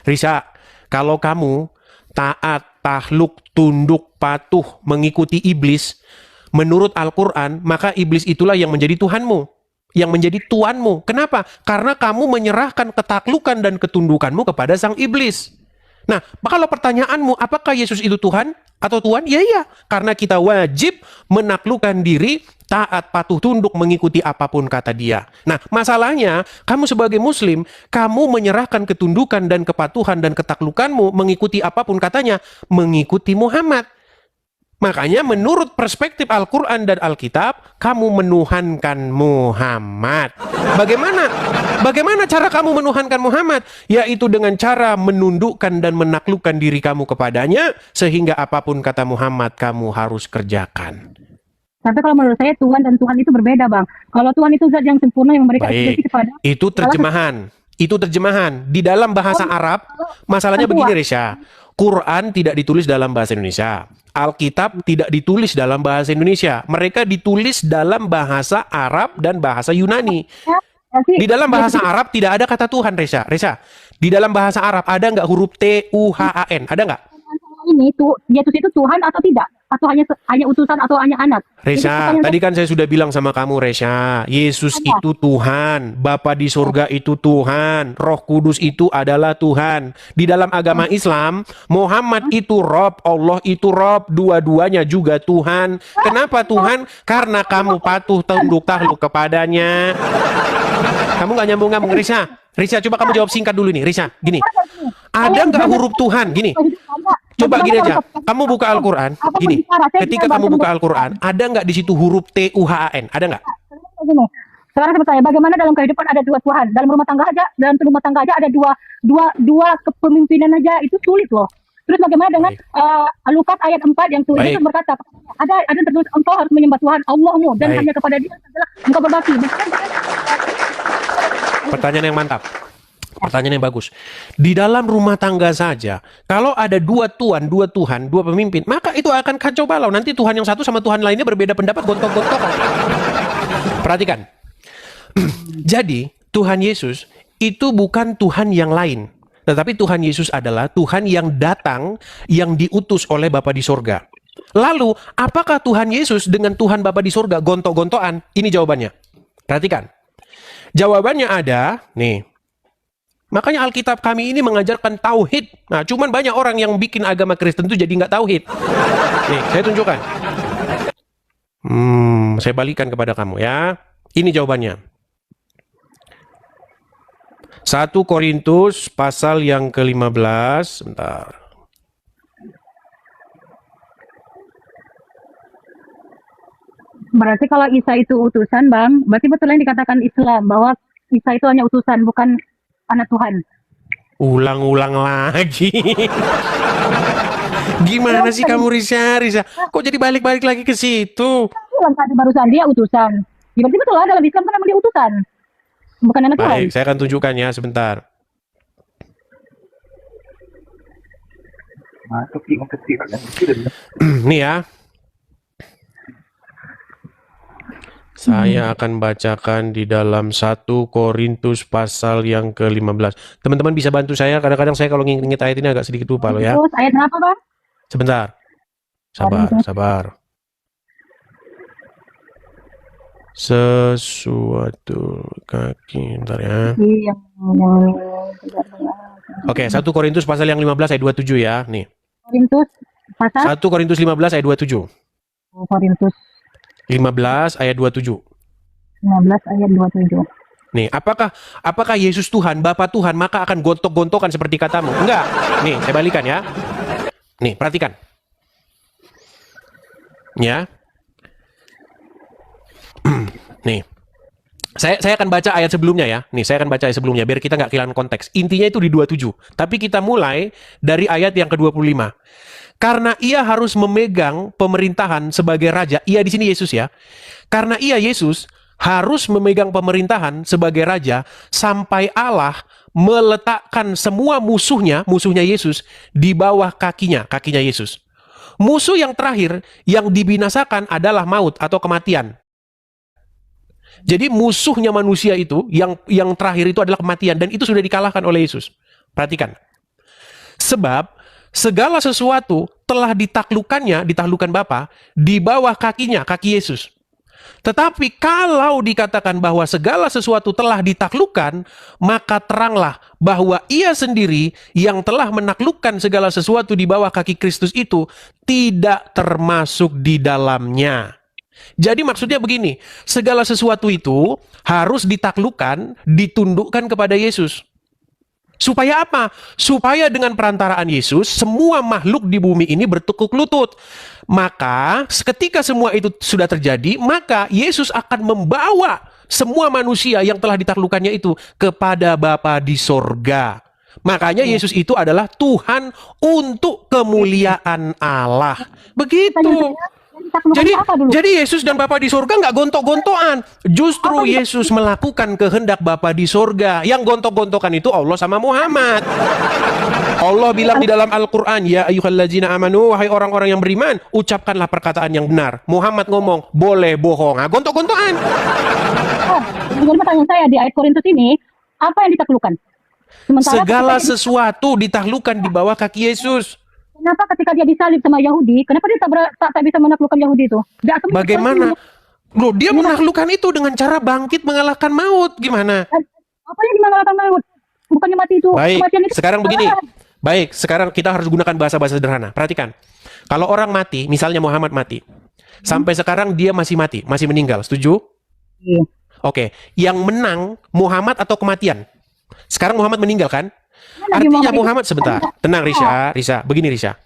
Risa, kalau kamu taat, takluk, tunduk, patuh, mengikuti iblis, menurut Al-Quran, maka iblis itulah yang menjadi Tuhanmu, yang menjadi tuanmu. Kenapa? Karena kamu menyerahkan ketaklukan dan ketundukanmu kepada sang iblis. Nah, kalau pertanyaanmu, apakah Yesus itu Tuhan atau Tuan? Ya, iya. Karena kita wajib menaklukkan diri, taat, patuh, tunduk, mengikuti apapun kata dia. Nah, masalahnya, kamu sebagai Muslim, kamu menyerahkan ketundukan dan kepatuhan dan ketaklukanmu, mengikuti apapun katanya, mengikuti Muhammad. Makanya menurut perspektif Al-Quran dan Alkitab, kamu menuhankan Muhammad. Bagaimana cara kamu menuhankan Muhammad? Yaitu dengan cara menundukkan dan menaklukkan diri kamu kepadanya, sehingga apapun kata Muhammad, kamu harus kerjakan. Tapi kalau menurut saya Tuhan dan Tuhan itu berbeda Bang. Kalau Tuhan itu zat yang sempurna yang memberikan ekspresi kepada. Itu terjemahan. Di dalam bahasa Arab, masalahnya begini Resya. Quran tidak ditulis dalam bahasa Indonesia. Alkitab tidak ditulis dalam bahasa Indonesia. Mereka ditulis dalam bahasa Arab dan bahasa Yunani. Di dalam bahasa Arab tidak ada kata Tuhan, Resa. Di dalam bahasa Arab ada nggak huruf T-U-H-A-N? Ada nggak? ini Yesus itu Tuhan atau tidak? Atau hanya utusan atau hanya anak? Jadi Reza, pertanyaan tadi kan saya sudah bilang sama kamu, Reza, Yesus Apa? itu Tuhan, Bapa di surga itu Tuhan, Roh Kudus itu adalah Tuhan. Di dalam agama Islam, Muhammad itu Rob, Allah itu Rob, dua-duanya juga Tuhan. Kenapa Tuhan? Karena kamu patuh tunduk takluk kepadanya. Kamu nggak nyambung-nyambung, Reza. Reza, coba kamu jawab singkat dulu nih, Reza. Gini, ada nggak huruf Tuhan? Gini, coba gini aja. Kamu buka Al-Quran, gini. Ketika kamu buka Al-Quran, ada nggak di situ huruf Tuhan? Ada nggak? Begini. Sekarang saya bertanya, bagaimana dalam kehidupan ada dua Tuhan? Dalam rumah tangga aja ada dua kepemimpinan aja, itu sulit loh. Terus bagaimana dengan Lukas ayat 4 yang tulis Baik. itu berkata, ada tertulis engkau harus menyembah Tuhan Allahmu dan Baik. hanya kepada Dia adalah engkau berbakti. Pertanyaan yang mantap. Pertanyaan yang bagus. Di dalam rumah tangga saja, kalau ada dua Tuhan, dua pemimpin, maka itu akan kacau balau. Nanti Tuhan yang satu sama Tuhan lainnya berbeda pendapat, gontok-gontokan. Perhatikan. Jadi, Tuhan Yesus itu bukan Tuhan yang lain. Tetapi Tuhan Yesus adalah Tuhan yang datang, yang diutus oleh Bapa di sorga. Lalu, apakah Tuhan Yesus dengan Tuhan Bapa di sorga gontok-gontokan? Ini jawabannya. Perhatikan. Jawabannya ada, nih. Makanya Alkitab kami ini mengajarkan tauhid. Nah, cuman banyak orang yang bikin agama Kristen itu jadi nggak tauhid. Nih, saya tunjukkan. Saya balikan kepada kamu ya. Ini jawabannya. 1 Korintus pasal yang ke-15. Bentar. Berarti kalau Isa itu utusan, Bang, berarti betul yang dikatakan Islam bahwa Isa itu hanya utusan, bukan anak Tuhan. Ulang-ulang lagi. Gimana sih kamu, Risa? Kok jadi balik-balik lagi ke situ? Bilang tadi barusan dia utusan. Ya, berarti betul lah dalam Islam kan memang dia utusan, bukan anak Tuhan. Baik, saya akan tunjukkan ya sebentar. Nih ya. Saya akan bacakan di dalam 1 Korintus pasal yang ke-15. Teman-teman bisa bantu saya, kadang-kadang saya kalau nginget ayat ini agak sedikit lupa loh ya. Terus ayat berapa, Bang? Sebentar. Sabar. Sesuatu kaki, bentar ya. Iya. Oke, 1 Korintus pasal yang 15 ayat 27 ya. Nih. Korintus pasal 1 Korintus 15 ayat 27. Korintus 15 ayat 27. 15 ayat 27. Nih, apakah Yesus Tuhan, Bapa Tuhan, maka akan gontok-gontokan seperti katamu? Enggak. Nih, saya balikan ya. Nih, perhatikan. Ya. Nih. Saya akan baca ayat sebelumnya ya. Nih, saya akan baca ayat sebelumnya biar kita nggak kehilangan konteks. Intinya itu di 27. Tapi kita mulai dari ayat yang ke-25. Karena ia harus memegang pemerintahan sebagai raja. Ia di sini Yesus ya. Karena ia Yesus harus memegang pemerintahan sebagai raja sampai Allah meletakkan semua musuhnya Yesus di bawah kakinya Yesus. Musuh yang terakhir yang dibinasakan adalah maut atau kematian. Jadi musuhnya manusia itu yang terakhir itu adalah kematian dan itu sudah dikalahkan oleh Yesus. Perhatikan. Sebab segala sesuatu telah ditaklukkan Bapa di bawah kakinya, kaki Yesus. Tetapi kalau dikatakan bahwa segala sesuatu telah ditaklukkan, maka teranglah bahwa ia sendiri yang telah menaklukkan segala sesuatu di bawah kaki Kristus itu tidak termasuk di dalamnya. Jadi maksudnya begini, segala sesuatu itu harus ditaklukkan, ditundukkan kepada Yesus. Supaya apa? Supaya dengan perantaraan Yesus, semua makhluk di bumi ini bertekuk lutut. Maka ketika semua itu sudah terjadi, maka Yesus akan membawa semua manusia yang telah ditaklukkannya itu kepada Bapa di sorga. Makanya Yesus itu adalah Tuhan untuk kemuliaan Allah. Begitu. Jadi Yesus dan Bapa di sorga nggak gontok-gontokan. Justru Yesus melakukan kehendak Bapa di sorga. Yang gontok-gontokan itu Allah sama Muhammad. Allah bilang di dalam Al-Quran, ya ayyuhallazina amanu, wahai orang-orang yang beriman, ucapkanlah perkataan yang benar. Muhammad ngomong, boleh bohong. Nah, gontok-gontokan. Jadi pertanyaan saya di ayat Korintus ini, apa yang ditaklukkan? Segala sesuatu ditaklukkan di bawah kaki Yesus. Kenapa ketika dia disalib sama Yahudi, kenapa dia tak bisa menaklukkan Yahudi itu? Bagaimana? Loh, dia menaklukkan itu dengan cara bangkit mengalahkan maut. Gimana? Apa yang mengalahkan maut? Bukannya mati itu. Baik, Kematian itu sekarang begini. kesalahan. Baik, sekarang kita harus gunakan bahasa-bahasa sederhana. Perhatikan. Kalau orang mati, misalnya Muhammad mati. Sampai sekarang dia masih mati, masih meninggal. Setuju? Iya. Oke. Yang menang Muhammad atau kematian? Sekarang Muhammad meninggal kan? Mana Artinya di Muhammad sebentar. Tenang Risha. Begini Risha.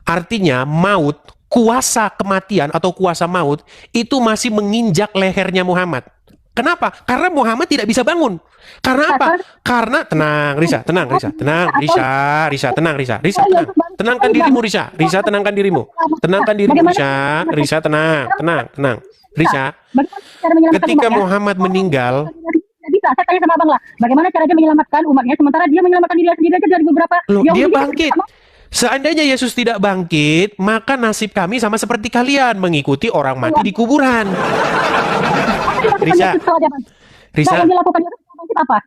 Artinya maut, kuasa kematian atau kuasa maut itu masih menginjak lehernya Muhammad. Kenapa? Karena Muhammad tidak bisa bangun. Karena apa? Karena tenang Risha. Tenangkan dirimu Risha. Tenangkan dirimu Risha. Tenang. Risha. Bagaimana cara menyelamatkan Ketika umatnya? Muhammad meninggal, Tidak bisa. Saya tanya sama abang lah. Bagaimana cara dia menyelamatkan umatnya sementara dia menyelamatkan diri sendiri aja dari beberapa loh, Yahudi dia juga bangkit. sama. Seandainya Yesus tidak bangkit, maka nasib kami sama seperti kalian, mengikuti orang mati di kuburan. Apa yang dilakukan Risha. Yesus kalau dia bangkit? Nah, Risha, yang dilakukan Yesus kalau bangkit apa?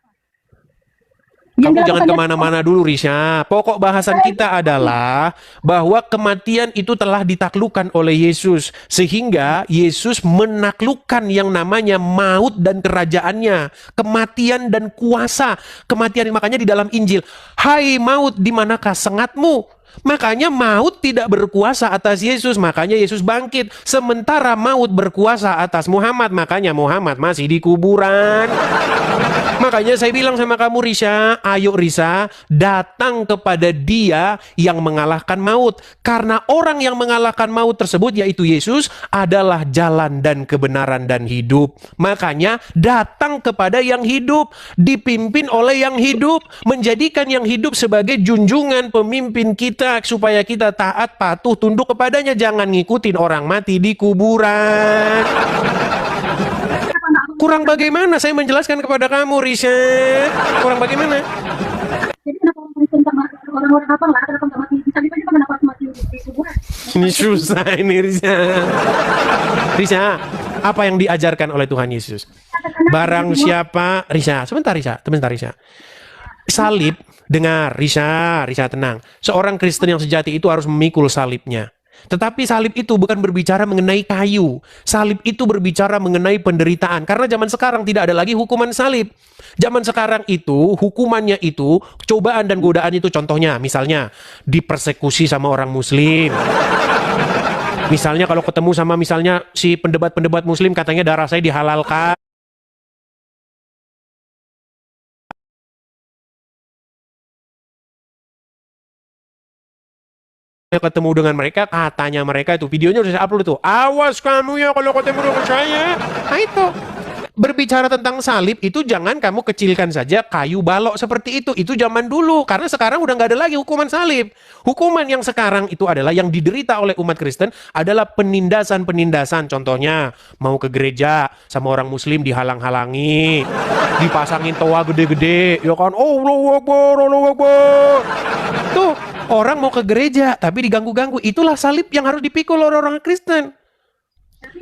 kamu jangan dilakukan kemana-mana dulu, Risha. Pokok bahasan kita adalah bahwa kematian itu telah ditaklukkan oleh Yesus. Sehingga Yesus menaklukkan yang namanya maut dan kerajaannya. Kematian dan kuasa. Kematian, makanya di dalam Injil, hai maut, di manakah sengatmu? Makanya maut tidak berkuasa atas Yesus, makanya Yesus bangkit. Sementara maut berkuasa atas Muhammad, makanya Muhammad masih di kuburan. Makanya saya bilang sama kamu Risha, ayo Risha, datang kepada Dia yang mengalahkan maut. Karena orang yang mengalahkan maut tersebut, yaitu Yesus, adalah jalan dan kebenaran dan hidup. Makanya datang kepada yang hidup, dipimpin oleh yang hidup, menjadikan yang hidup sebagai junjungan pemimpin kita, supaya kita taat, patuh, tunduk kepadanya. Jangan ngikutin orang mati di kuburan. Kurang bagaimana saya menjelaskan kepada kamu, Risha? Kurang bagaimana? Jadi kenapa orang Kristen sama orang-orang apa lah, kenapa nggak mati? Bisa aja kenapa mati di kuburan? Ini susah ini, Risha. Risha, apa yang diajarkan oleh Tuhan Yesus? Barang siapa, Risha, sebentar Risha. Salib, dengar, Risha tenang. Seorang Kristen yang sejati itu harus memikul salibnya. Tetapi salib itu bukan berbicara mengenai kayu. Salib itu berbicara mengenai penderitaan. Karena zaman sekarang tidak ada lagi hukuman salib. Zaman sekarang itu, hukumannya itu, cobaan dan godaan itu, contohnya, misalnya, dipersekusi sama orang muslim. Misalnya kalau ketemu sama misalnya si pendebat-pendebat muslim, katanya darah saya dihalalkan. Ketemu dengan mereka, katanya mereka itu, videonya udah saya upload tuh, awas kamu ya kalau ketemu dengan saya. Nah itu, berbicara tentang salib itu jangan kamu kecilkan saja kayu balok seperti itu zaman dulu, karena sekarang udah nggak ada lagi hukuman salib. Hukuman yang sekarang itu adalah yang diderita oleh umat Kristen adalah penindasan, contohnya mau ke gereja sama orang muslim dihalang-halangi, dipasangin toa gede-gede, ya kan, Allahu Akbar. Tuh, orang mau ke gereja tapi diganggu-ganggu. Itulah salib yang harus dipikul oleh orang Kristen.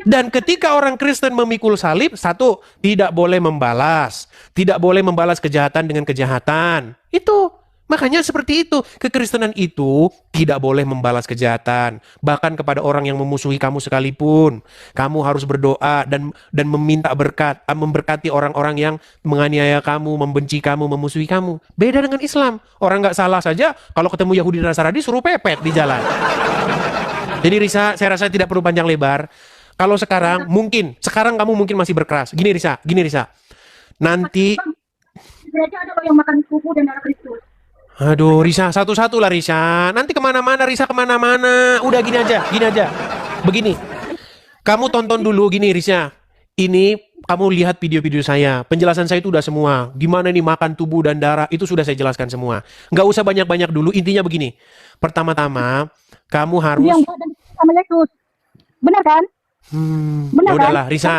Dan ketika orang Kristen memikul salib, satu, tidak boleh membalas. Tidak boleh membalas kejahatan dengan kejahatan. Itu. Makanya seperti itu. Kekristenan itu tidak boleh membalas kejahatan. Bahkan kepada orang yang memusuhi kamu sekalipun. Kamu harus berdoa dan meminta berkat. Memberkati orang-orang yang menganiaya kamu, membenci kamu, memusuhi kamu. Beda dengan Islam. Orang nggak salah saja, kalau ketemu Yahudi dan Nasrani suruh pepet di jalan. Jadi Risa, saya rasa tidak perlu panjang lebar. Kalau sekarang kamu mungkin masih berkeras. Gini Risa. Nanti, Gereja ada loh yang makan tubuh dan darah Kristus. aduh Risa, satu-satu lah Risa. Nanti kemana-mana Risa, kemana-mana. Udah gini aja. Begini, kamu tonton dulu gini Risa. Ini kamu lihat video-video saya. Penjelasan saya itu udah semua. Gimana nih makan tubuh dan darah, itu sudah saya jelaskan semua. Nggak usah banyak-banyak dulu. Intinya begini. Pertama-tama, kamu harus... Yang badan sama Yesus. Benar kan? Ya Benar udahlah kan? Risa.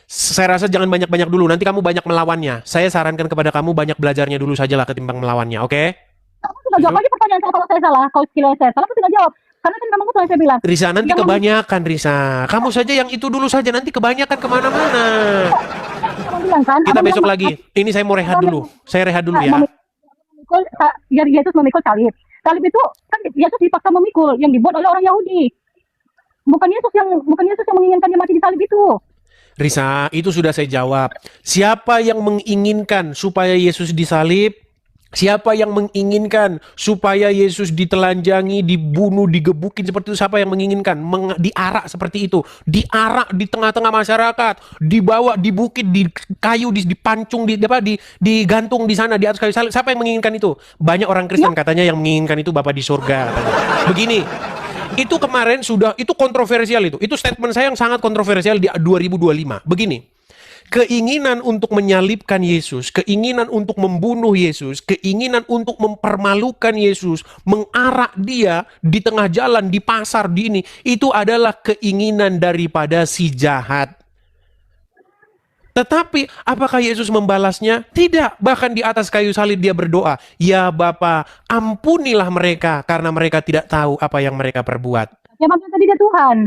Saya rasa jangan banyak-banyak dulu. Nanti kamu banyak melawannya. Saya sarankan kepada kamu banyak belajarnya dulu sajalah ketimbang melawannya, oke? Kamu tinggal jawab aja pertanyaan saya kalau saya salah. Kalau sekiranya saya salah, kamu tinggal jawab. Karena kan kamu telah saya bilang. Risa, nanti Yang kebanyakan Risa. Kamu saja yang itu dulu saja, nanti kebanyakan kemana-mana. kamu bilang kan. Kita Abang besok bilang, lagi. Ini saya mau rehat dulu. Saya rehat dulu ya. Yesus memikul salib. salib itu kan Yesus dipaksa memikul yang dibuat oleh orang Yahudi. Bukan Yesus yang menginginkan dia mati di salib itu. Risa, itu sudah saya jawab. Siapa yang menginginkan supaya Yesus disalib? Siapa yang menginginkan supaya Yesus ditelanjangi, dibunuh, digebukin seperti itu? Siapa yang menginginkan? Diarak seperti itu. Diarak di tengah-tengah masyarakat. Dibawa di bukit, di kayu, dipancung, digantung di sana, di atas kayu salib. Siapa yang menginginkan itu? Banyak orang Kristen katanya yang menginginkan itu Bapa di surga. Katanya. Begini. Itu kemarin itu kontroversial itu. Itu statement saya yang sangat kontroversial di 2025. Begini. Keinginan untuk menyalibkan Yesus, keinginan untuk membunuh Yesus, keinginan untuk mempermalukan Yesus, mengarak dia di tengah jalan, di pasar, di ini, itu adalah keinginan daripada si jahat. Tetapi apakah Yesus membalasnya? Tidak. Bahkan di atas kayu salib dia berdoa, "Ya Bapa, ampunilah mereka karena mereka tidak tahu apa yang mereka perbuat." Ya makanya tadi dia Tuhan.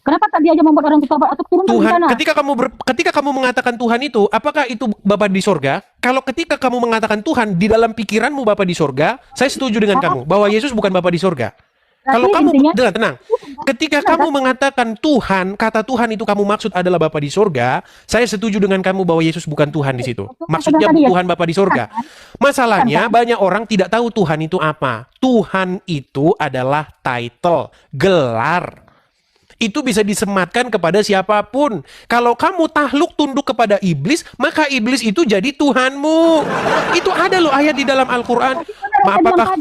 Kenapa tadi aja membuat orang bertobat atau turun di Tuhan, sana? ketika kamu mengatakan Tuhan itu, apakah itu Bapa di sorga? Kalau ketika kamu mengatakan Tuhan, di dalam pikiranmu Bapa di sorga, saya setuju dengan kamu bahwa Yesus bukan Bapa di sorga. Kalau kamu tenang, ketika kamu mengatakan Tuhan, kata Tuhan itu kamu maksud adalah Bapa di sorga, saya setuju dengan kamu bahwa Yesus bukan Tuhan di situ. Maksudnya Tuhan Bapa di sorga. Masalahnya banyak orang tidak tahu Tuhan itu apa. Tuhan itu adalah title, gelar. Itu bisa disematkan kepada siapapun. Kalau kamu takluk tunduk kepada iblis, maka iblis itu jadi Tuhanmu. Itu ada loh ayat di dalam Al-Quran. Apakah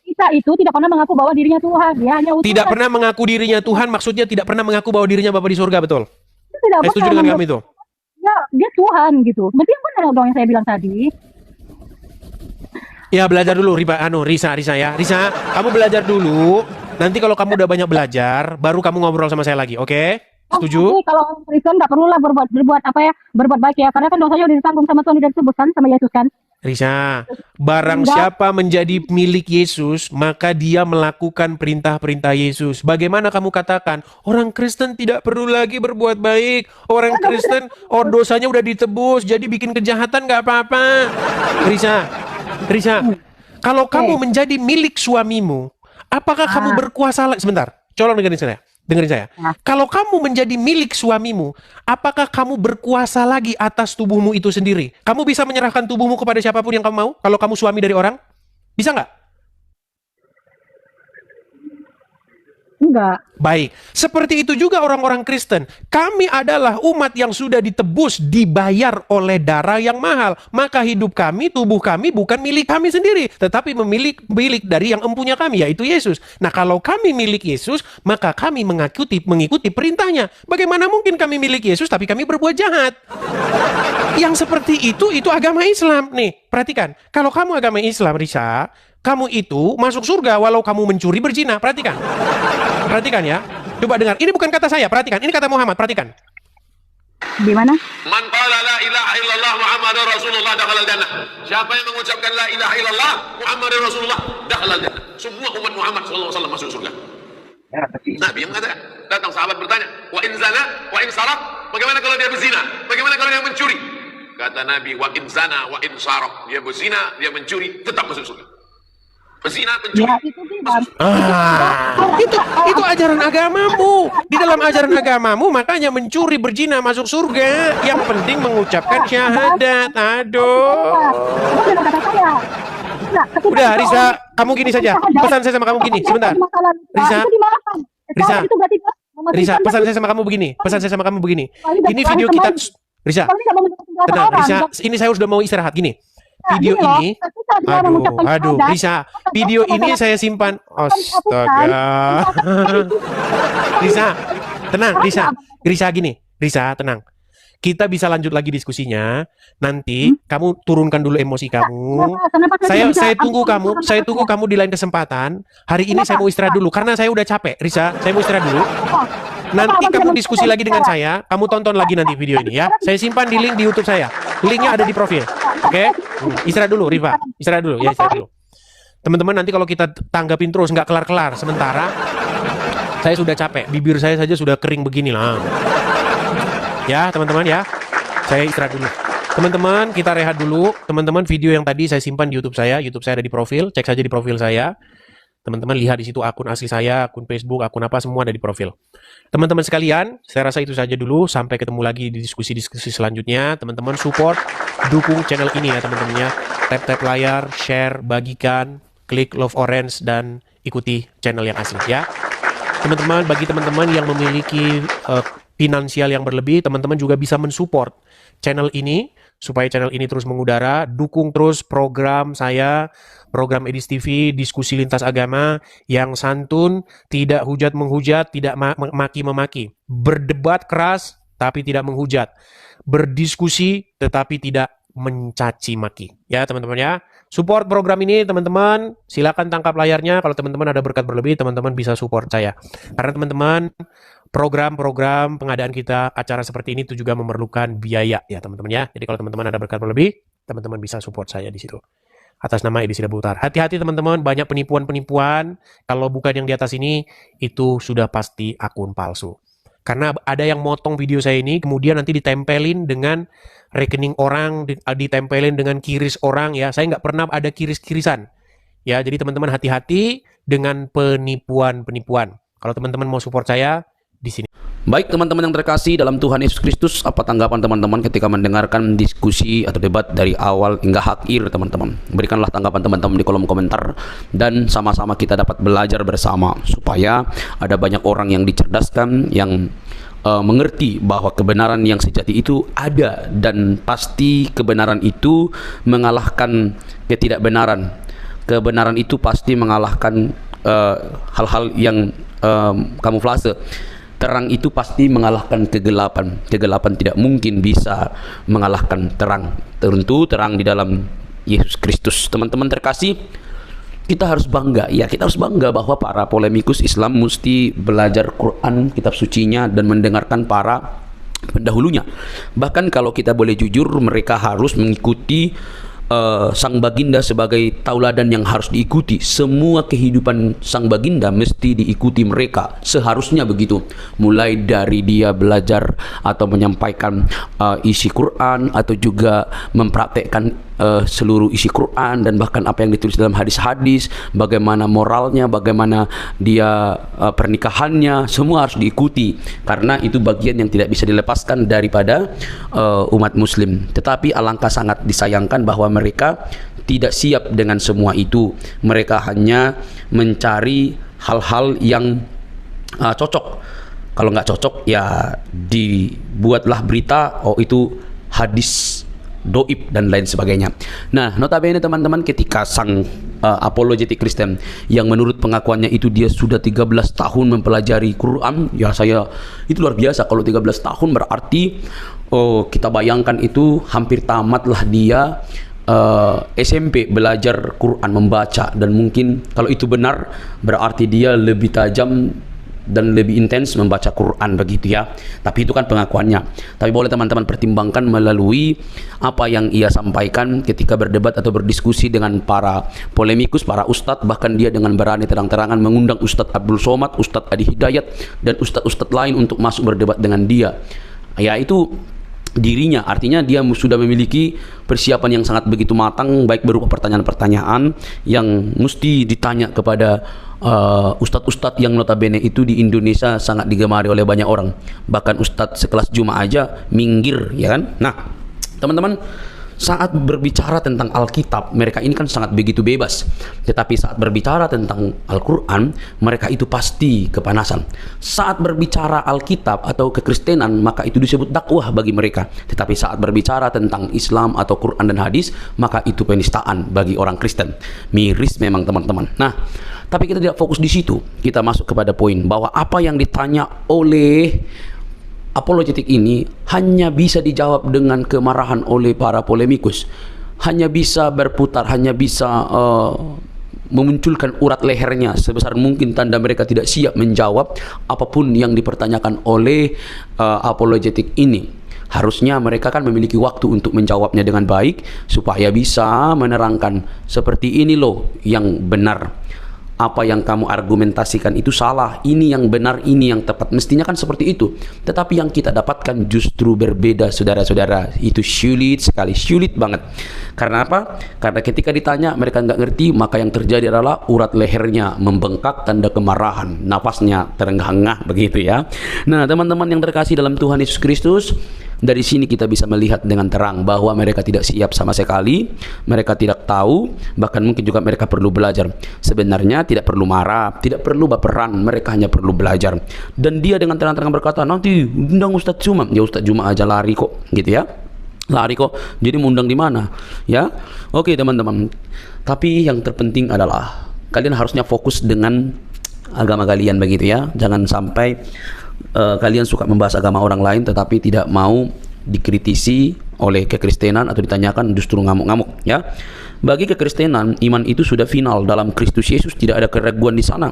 Isa itu tidak pernah mengaku bahwa dirinya Tuhan? Dia hanya utusan. tidak pernah mengaku dirinya Tuhan, maksudnya tidak pernah mengaku bahwa dirinya Bapa di surga, betul? Tidak Saya setuju dengan kamu itu. Ya, dia Tuhan gitu. Berarti yang benar dong yang saya bilang tadi. Ya belajar dulu Risa ya. Risa, kamu belajar dulu. Nanti kalau kamu udah banyak belajar, baru kamu ngobrol sama saya lagi, oke? Setuju? Jadi kalau orang Kristen nggak perlulah berbuat baik ya, karena kan dosanya udah ditanggung sama Tuhan, udah disebutkan sama Yesus kan. Risa, barang siapa menjadi milik Yesus, maka dia melakukan perintah-perintah Yesus. Bagaimana kamu katakan, orang Kristen tidak perlu lagi berbuat baik. Orang Kristen, dosanya udah ditebus, jadi bikin kejahatan nggak apa-apa. Risa, kalau kamu menjadi milik suamimu, apakah kamu berkuasa lagi? Sebentar, dengerin saya. Kalau kamu menjadi milik suamimu, apakah kamu berkuasa lagi atas tubuhmu itu sendiri? Kamu bisa menyerahkan tubuhmu kepada siapapun yang kamu mau? Kalau kamu suami dari orang? Bisa nggak? Enggak. Baik, seperti itu juga orang-orang Kristen. Kami adalah umat yang sudah ditebus, dibayar oleh darah yang mahal. Maka hidup kami, tubuh kami bukan milik kami sendiri, tetapi milik dari yang empunya kami, yaitu Yesus. Nah, kalau kami milik Yesus, maka kami mengikuti perintahnya. Bagaimana mungkin kami milik Yesus tapi kami berbuat jahat? Yang seperti itu agama Islam. Nih, perhatikan. Kalau kamu agama Islam, Risa, kamu itu masuk surga walau kamu mencuri, berzina. Perhatikan ya. Coba dengar. Ini bukan kata saya, perhatikan. Ini kata Muhammad, perhatikan. Di mana? Man qala la ilaha illallah Muhammadur Rasulullah dakhalal jannah. Siapa yang mengucapkan la ilaha illallah Muhammadur Rasulullah dakhalal jannah. Semua umat Muhammad sallallahu alaihi wasallam masuk surga. Nabi yang mengatakan. Datang sahabat bertanya, wa in zana wa in sarak, bagaimana kalau dia berzina? Bagaimana kalau dia mencuri? Kata Nabi, wa in zana wa in sarak, dia berzina, dia mencuri, tetap masuk surga. Berzina, mencuri. Ya, itu bebas. Itu ajaran agamamu. Di dalam ajaran agamamu, makanya mencuri, berzina masuk surga. Yang penting mengucapkan syahadat. Aduh. Udah, Risa, kamu gini saja. Pesan saya sama kamu gini, sebentar. Risa, pesan saya sama kamu begini. Ini video kita, Risa, tenang, Risa. Ini saya sudah mau istirahat. Gini. Video ini, aduh, Risa, video ini saya simpan. Astaga. Risa, tenang, Risa gini, Risa, tenang. Kita bisa lanjut lagi diskusinya. Nanti kamu turunkan dulu emosi kamu. Saya tunggu kamu di lain kesempatan. Hari ini saya mau istirahat dulu karena saya udah capek, Risa. Saya mau istirahat dulu. Nanti kamu diskusi lagi dengan saya. Kamu tonton lagi nanti video ini ya. Saya simpan di link di YouTube saya. Linknya ada di profil. Oke? Istirahat dulu, Riva. Istirahat dulu. Teman-teman, nanti kalau kita tanggapin terus nggak kelar-kelar. Sementara saya sudah capek. Bibir saya saja sudah kering begini lah. Ya, teman-teman ya. Saya istirahat dulu. Teman-teman, kita rehat dulu. Teman-teman, video yang tadi saya simpan di YouTube saya. YouTube saya ada di profil. Cek saja di profil saya. Teman-teman lihat di situ akun asli saya, akun Facebook, akun apa semua ada di profil. Teman-teman sekalian, saya rasa itu saja dulu. Sampai ketemu lagi di diskusi-diskusi selanjutnya. Teman-teman support, dukung channel ini ya teman-teman ya. Tap-tap layar, share, bagikan, klik love orange dan ikuti channel yang asli ya. Teman-teman, bagi teman-teman yang memiliki finansial yang berlebih, teman-teman juga bisa mensupport channel ini supaya channel ini terus mengudara. Dukung terus program saya, program Edis TV, diskusi lintas agama yang santun, tidak hujat-menghujat, tidak maki-memaki. Berdebat keras tapi tidak menghujat. Berdiskusi tetapi tidak mencaci maki. Ya teman-teman ya. Support program ini teman-teman. Silakan tangkap layarnya. Kalau teman-teman ada berkat berlebih, teman-teman bisa support saya. Karena teman-teman, program-program pengadaan kita, acara seperti ini itu juga memerlukan biaya ya teman-teman ya. Jadi kalau teman-teman ada berkat berlebih, teman-teman bisa support saya di situ. Atas nama Edis Butar. Hati-hati teman-teman, banyak penipuan-penipuan. Kalau bukan yang di atas ini, itu sudah pasti akun palsu. Karena ada yang motong video saya ini, kemudian nanti ditempelin dengan rekening orang, ditempelin dengan kiris orang ya. Saya nggak pernah ada kiris-kirisan. Ya, jadi teman-teman hati-hati dengan penipuan-penipuan. Kalau teman-teman mau support saya, di sini. Baik teman-teman yang terkasih dalam Tuhan Yesus Kristus, apa tanggapan teman-teman ketika mendengarkan diskusi atau debat dari awal hingga akhir teman-teman? Berikanlah tanggapan teman-teman di kolom komentar dan sama-sama kita dapat belajar bersama supaya ada banyak orang yang dicerdaskan, yang mengerti bahwa kebenaran yang sejati itu ada dan pasti kebenaran itu mengalahkan ketidakbenaran. Kebenaran itu pasti mengalahkan hal-hal yang kamuflase. Terang itu pasti mengalahkan kegelapan. Kegelapan tidak mungkin bisa mengalahkan terang. Tentu terang di dalam Yesus Kristus. Teman-teman terkasih, kita harus bangga. Ya, kita harus bangga bahwa para polemikus Islam mesti belajar Quran, kitab sucinya, dan mendengarkan para pendahulunya. Bahkan kalau kita boleh jujur, mereka harus mengikuti sang baginda sebagai tauladan yang harus diikuti. Semua kehidupan sang baginda mesti diikuti mereka, seharusnya begitu. Mulai dari dia belajar atau menyampaikan isi Quran, atau juga mempraktekkan seluruh isi Quran, dan bahkan apa yang ditulis dalam hadis-hadis, bagaimana moralnya, bagaimana dia pernikahannya, semua harus diikuti karena itu bagian yang tidak bisa dilepaskan daripada umat muslim. Tetapi alangkah sangat disayangkan bahwa mereka tidak siap dengan semua itu. Mereka hanya mencari hal-hal yang cocok. Kalau nggak cocok ya dibuatlah berita, oh itu hadis doib dan lain sebagainya. Nah, notabene teman-teman, ketika sang apologetik Kristen yang menurut pengakuannya itu dia sudah 13 tahun mempelajari Quran, ya saya itu luar biasa. Kalau 13 tahun berarti kita bayangkan itu hampir tamatlah dia SMP belajar Quran, membaca, dan mungkin kalau itu benar berarti dia lebih tajam dan lebih intens membaca Quran begitu ya. Tapi itu kan pengakuannya. Tapi boleh teman-teman pertimbangkan melalui apa yang ia sampaikan ketika berdebat atau berdiskusi dengan para polemikus, para ustadz. Bahkan dia dengan berani terang-terangan mengundang Ustadz Abdul Somad, Ustadz Adi Hidayat, dan ustadz-ustadz lain untuk masuk berdebat dengan dia. Ya, itu dirinya, artinya dia sudah memiliki persiapan yang sangat begitu matang, baik berupa pertanyaan-pertanyaan yang mesti ditanya kepada ustadz-ustadz yang notabene itu di Indonesia sangat digemari oleh banyak orang. Bahkan ustadz sekelas Juma aja minggir, ya kan? Nah, teman-teman, saat berbicara tentang Alkitab, mereka ini kan sangat begitu bebas. Tetapi saat berbicara tentang Al-Quran, mereka itu pasti kepanasan. Saat berbicara Alkitab atau kekristenan, maka itu disebut dakwah bagi mereka. Tetapi saat berbicara tentang Islam atau Quran dan hadis, maka itu penistaan bagi orang Kristen. Miris memang teman-teman. Nah, tapi kita tidak fokus di situ. Kita masuk kepada poin bahwa apa yang ditanya oleh apologetik ini hanya bisa dijawab dengan kemarahan oleh para polemikus. Hanya bisa berputar, hanya bisa memunculkan urat lehernya sebesar mungkin, tanda mereka tidak siap menjawab apapun yang dipertanyakan oleh apologetik ini. Harusnya mereka kan memiliki waktu untuk menjawabnya dengan baik supaya bisa menerangkan seperti ini loh yang benar. apa yang kamu argumentasikan itu salah, ini yang benar, ini yang tepat. Mestinya kan seperti itu. Tetapi yang kita dapatkan justru berbeda, saudara-saudara. Itu sulit sekali, sulit banget. Karena apa? Karena ketika ditanya mereka nggak ngerti, maka yang terjadi adalah urat lehernya membengkak, tanda kemarahan, napasnya terengah-engah, begitu ya. Nah, teman-teman yang terkasih dalam Tuhan Yesus Kristus, dari sini kita bisa melihat dengan terang bahwa mereka tidak siap sama sekali, mereka tidak tahu, bahkan mungkin juga mereka perlu belajar. Sebenarnya tidak perlu marah, tidak perlu baperan, mereka hanya perlu belajar. Dan dia dengan terang-terang berkata, nanti undang Ustadz Juma. Ya Ustadz Juma aja lari kok, gitu ya. Lari kok, jadi mau undang di mana? Ya, oke teman-teman. Tapi yang terpenting adalah kalian harusnya fokus dengan agama kalian, begitu ya. Jangan sampai kalian suka membahas agama orang lain tetapi tidak mau dikritisi oleh kekristenan atau ditanyakan justru ngamuk-ngamuk ya. Bagi kekristenan, iman itu sudah final dalam Kristus Yesus, tidak ada keraguan di sana,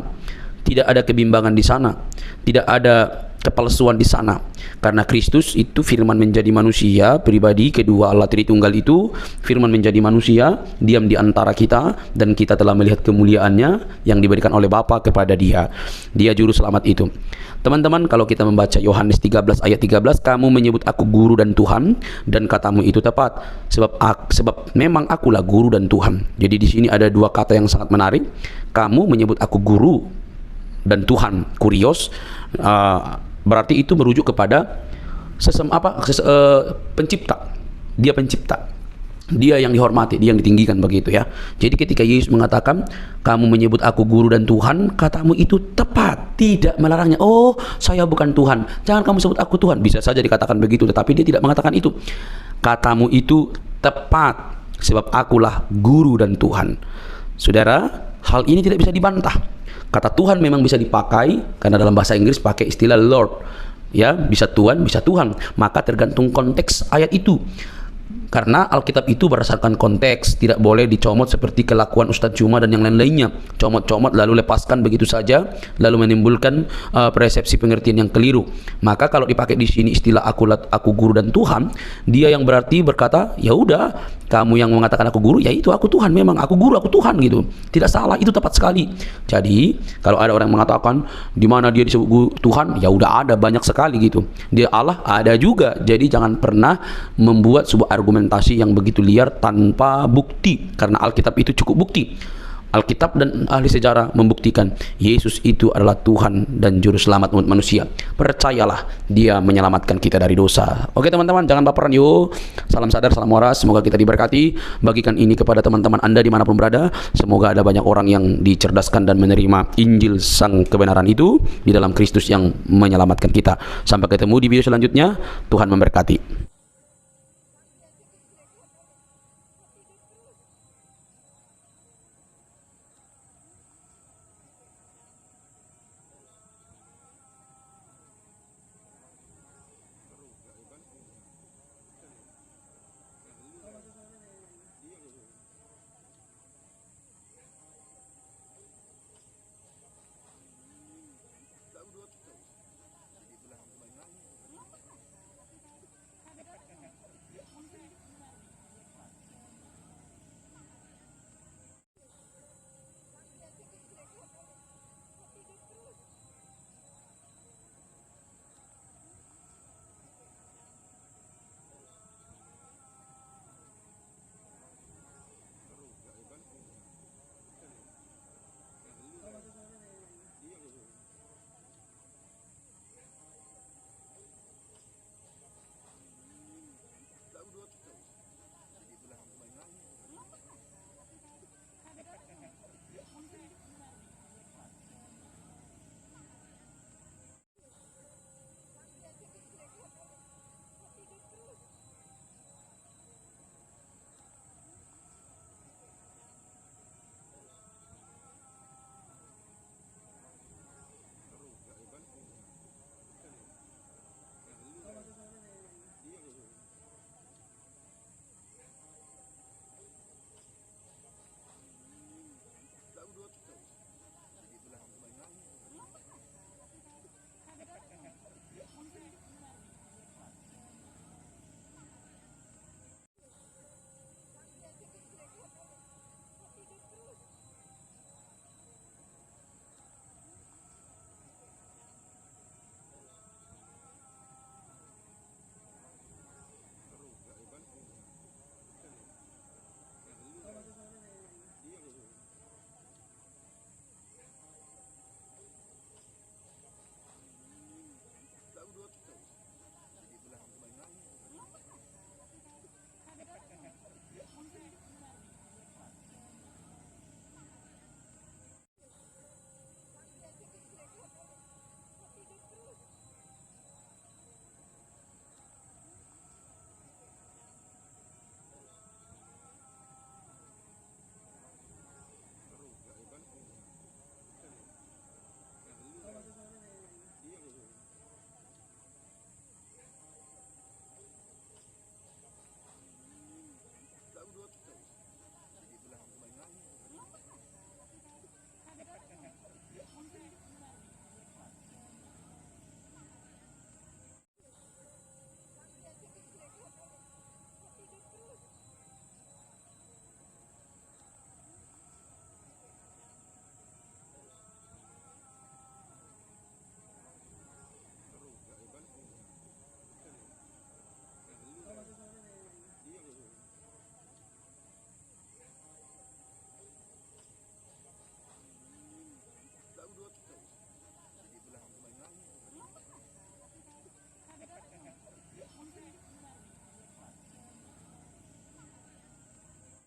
tidak ada kebimbangan di sana, tidak ada kepalsuan di sana. Karena Kristus itu firman menjadi manusia, pribadi kedua Allah Tritunggal itu firman menjadi manusia, diam di antara kita, dan kita telah melihat kemuliaannya yang diberikan oleh Bapa kepada dia. Dia juru selamat itu. Teman-teman, kalau kita membaca Yohanes 13 ayat 13, kamu menyebut aku guru dan Tuhan, dan katamu itu tepat, sebab memang akulah guru dan Tuhan. Jadi di sini ada dua kata yang sangat menarik. Kamu menyebut aku guru dan Tuhan, kurios, berarti itu merujuk kepada pencipta. Dia pencipta, dia yang dihormati, dia yang ditinggikan, begitu ya. Jadi ketika Yesus mengatakan kamu menyebut aku guru dan Tuhan, katamu itu tepat, tidak melarangnya. Oh, saya bukan Tuhan, jangan kamu sebut aku Tuhan. Bisa saja dikatakan begitu, tetapi dia tidak mengatakan itu. Katamu itu tepat, sebab akulah guru dan Tuhan. Saudara, hal ini tidak bisa dibantah. Kata Tuhan memang bisa dipakai, karena dalam bahasa Inggris pakai istilah Lord, ya, bisa Tuhan, bisa Tuhan. Maka tergantung konteks ayat itu. Karena Alkitab itu berdasarkan konteks, tidak boleh dicomot seperti kelakuan Ustadz Juma dan yang lain-lainnya. Comot-comot lalu lepaskan begitu saja, lalu menimbulkan persepsi pengertian yang keliru. Maka kalau dipakai di sini istilah aku guru dan Tuhan, dia yang berarti berkata, ya udah, kamu yang mengatakan aku guru, ya itu aku Tuhan, memang aku guru, aku Tuhan, gitu. Tidak salah, itu tepat sekali. Jadi kalau ada orang yang mengatakan di mana dia disebut guru Tuhan, ya udah ada banyak sekali gitu. Dia Allah ada juga. Jadi jangan pernah membuat sebuah argumentasi yang begitu liar tanpa bukti, karena Alkitab itu cukup bukti. Alkitab dan ahli sejarah membuktikan Yesus itu adalah Tuhan dan Juru Selamat umat manusia. Percayalah, dia menyelamatkan kita dari dosa. Oke teman-teman, jangan baperan yuk. Salam sadar, salam waras. Semoga kita diberkati. Bagikan ini kepada teman-teman Anda dimanapun berada. Semoga ada banyak orang yang dicerdaskan dan menerima Injil sang kebenaran itu di dalam Kristus yang menyelamatkan kita. Sampai ketemu di video selanjutnya. Tuhan memberkati.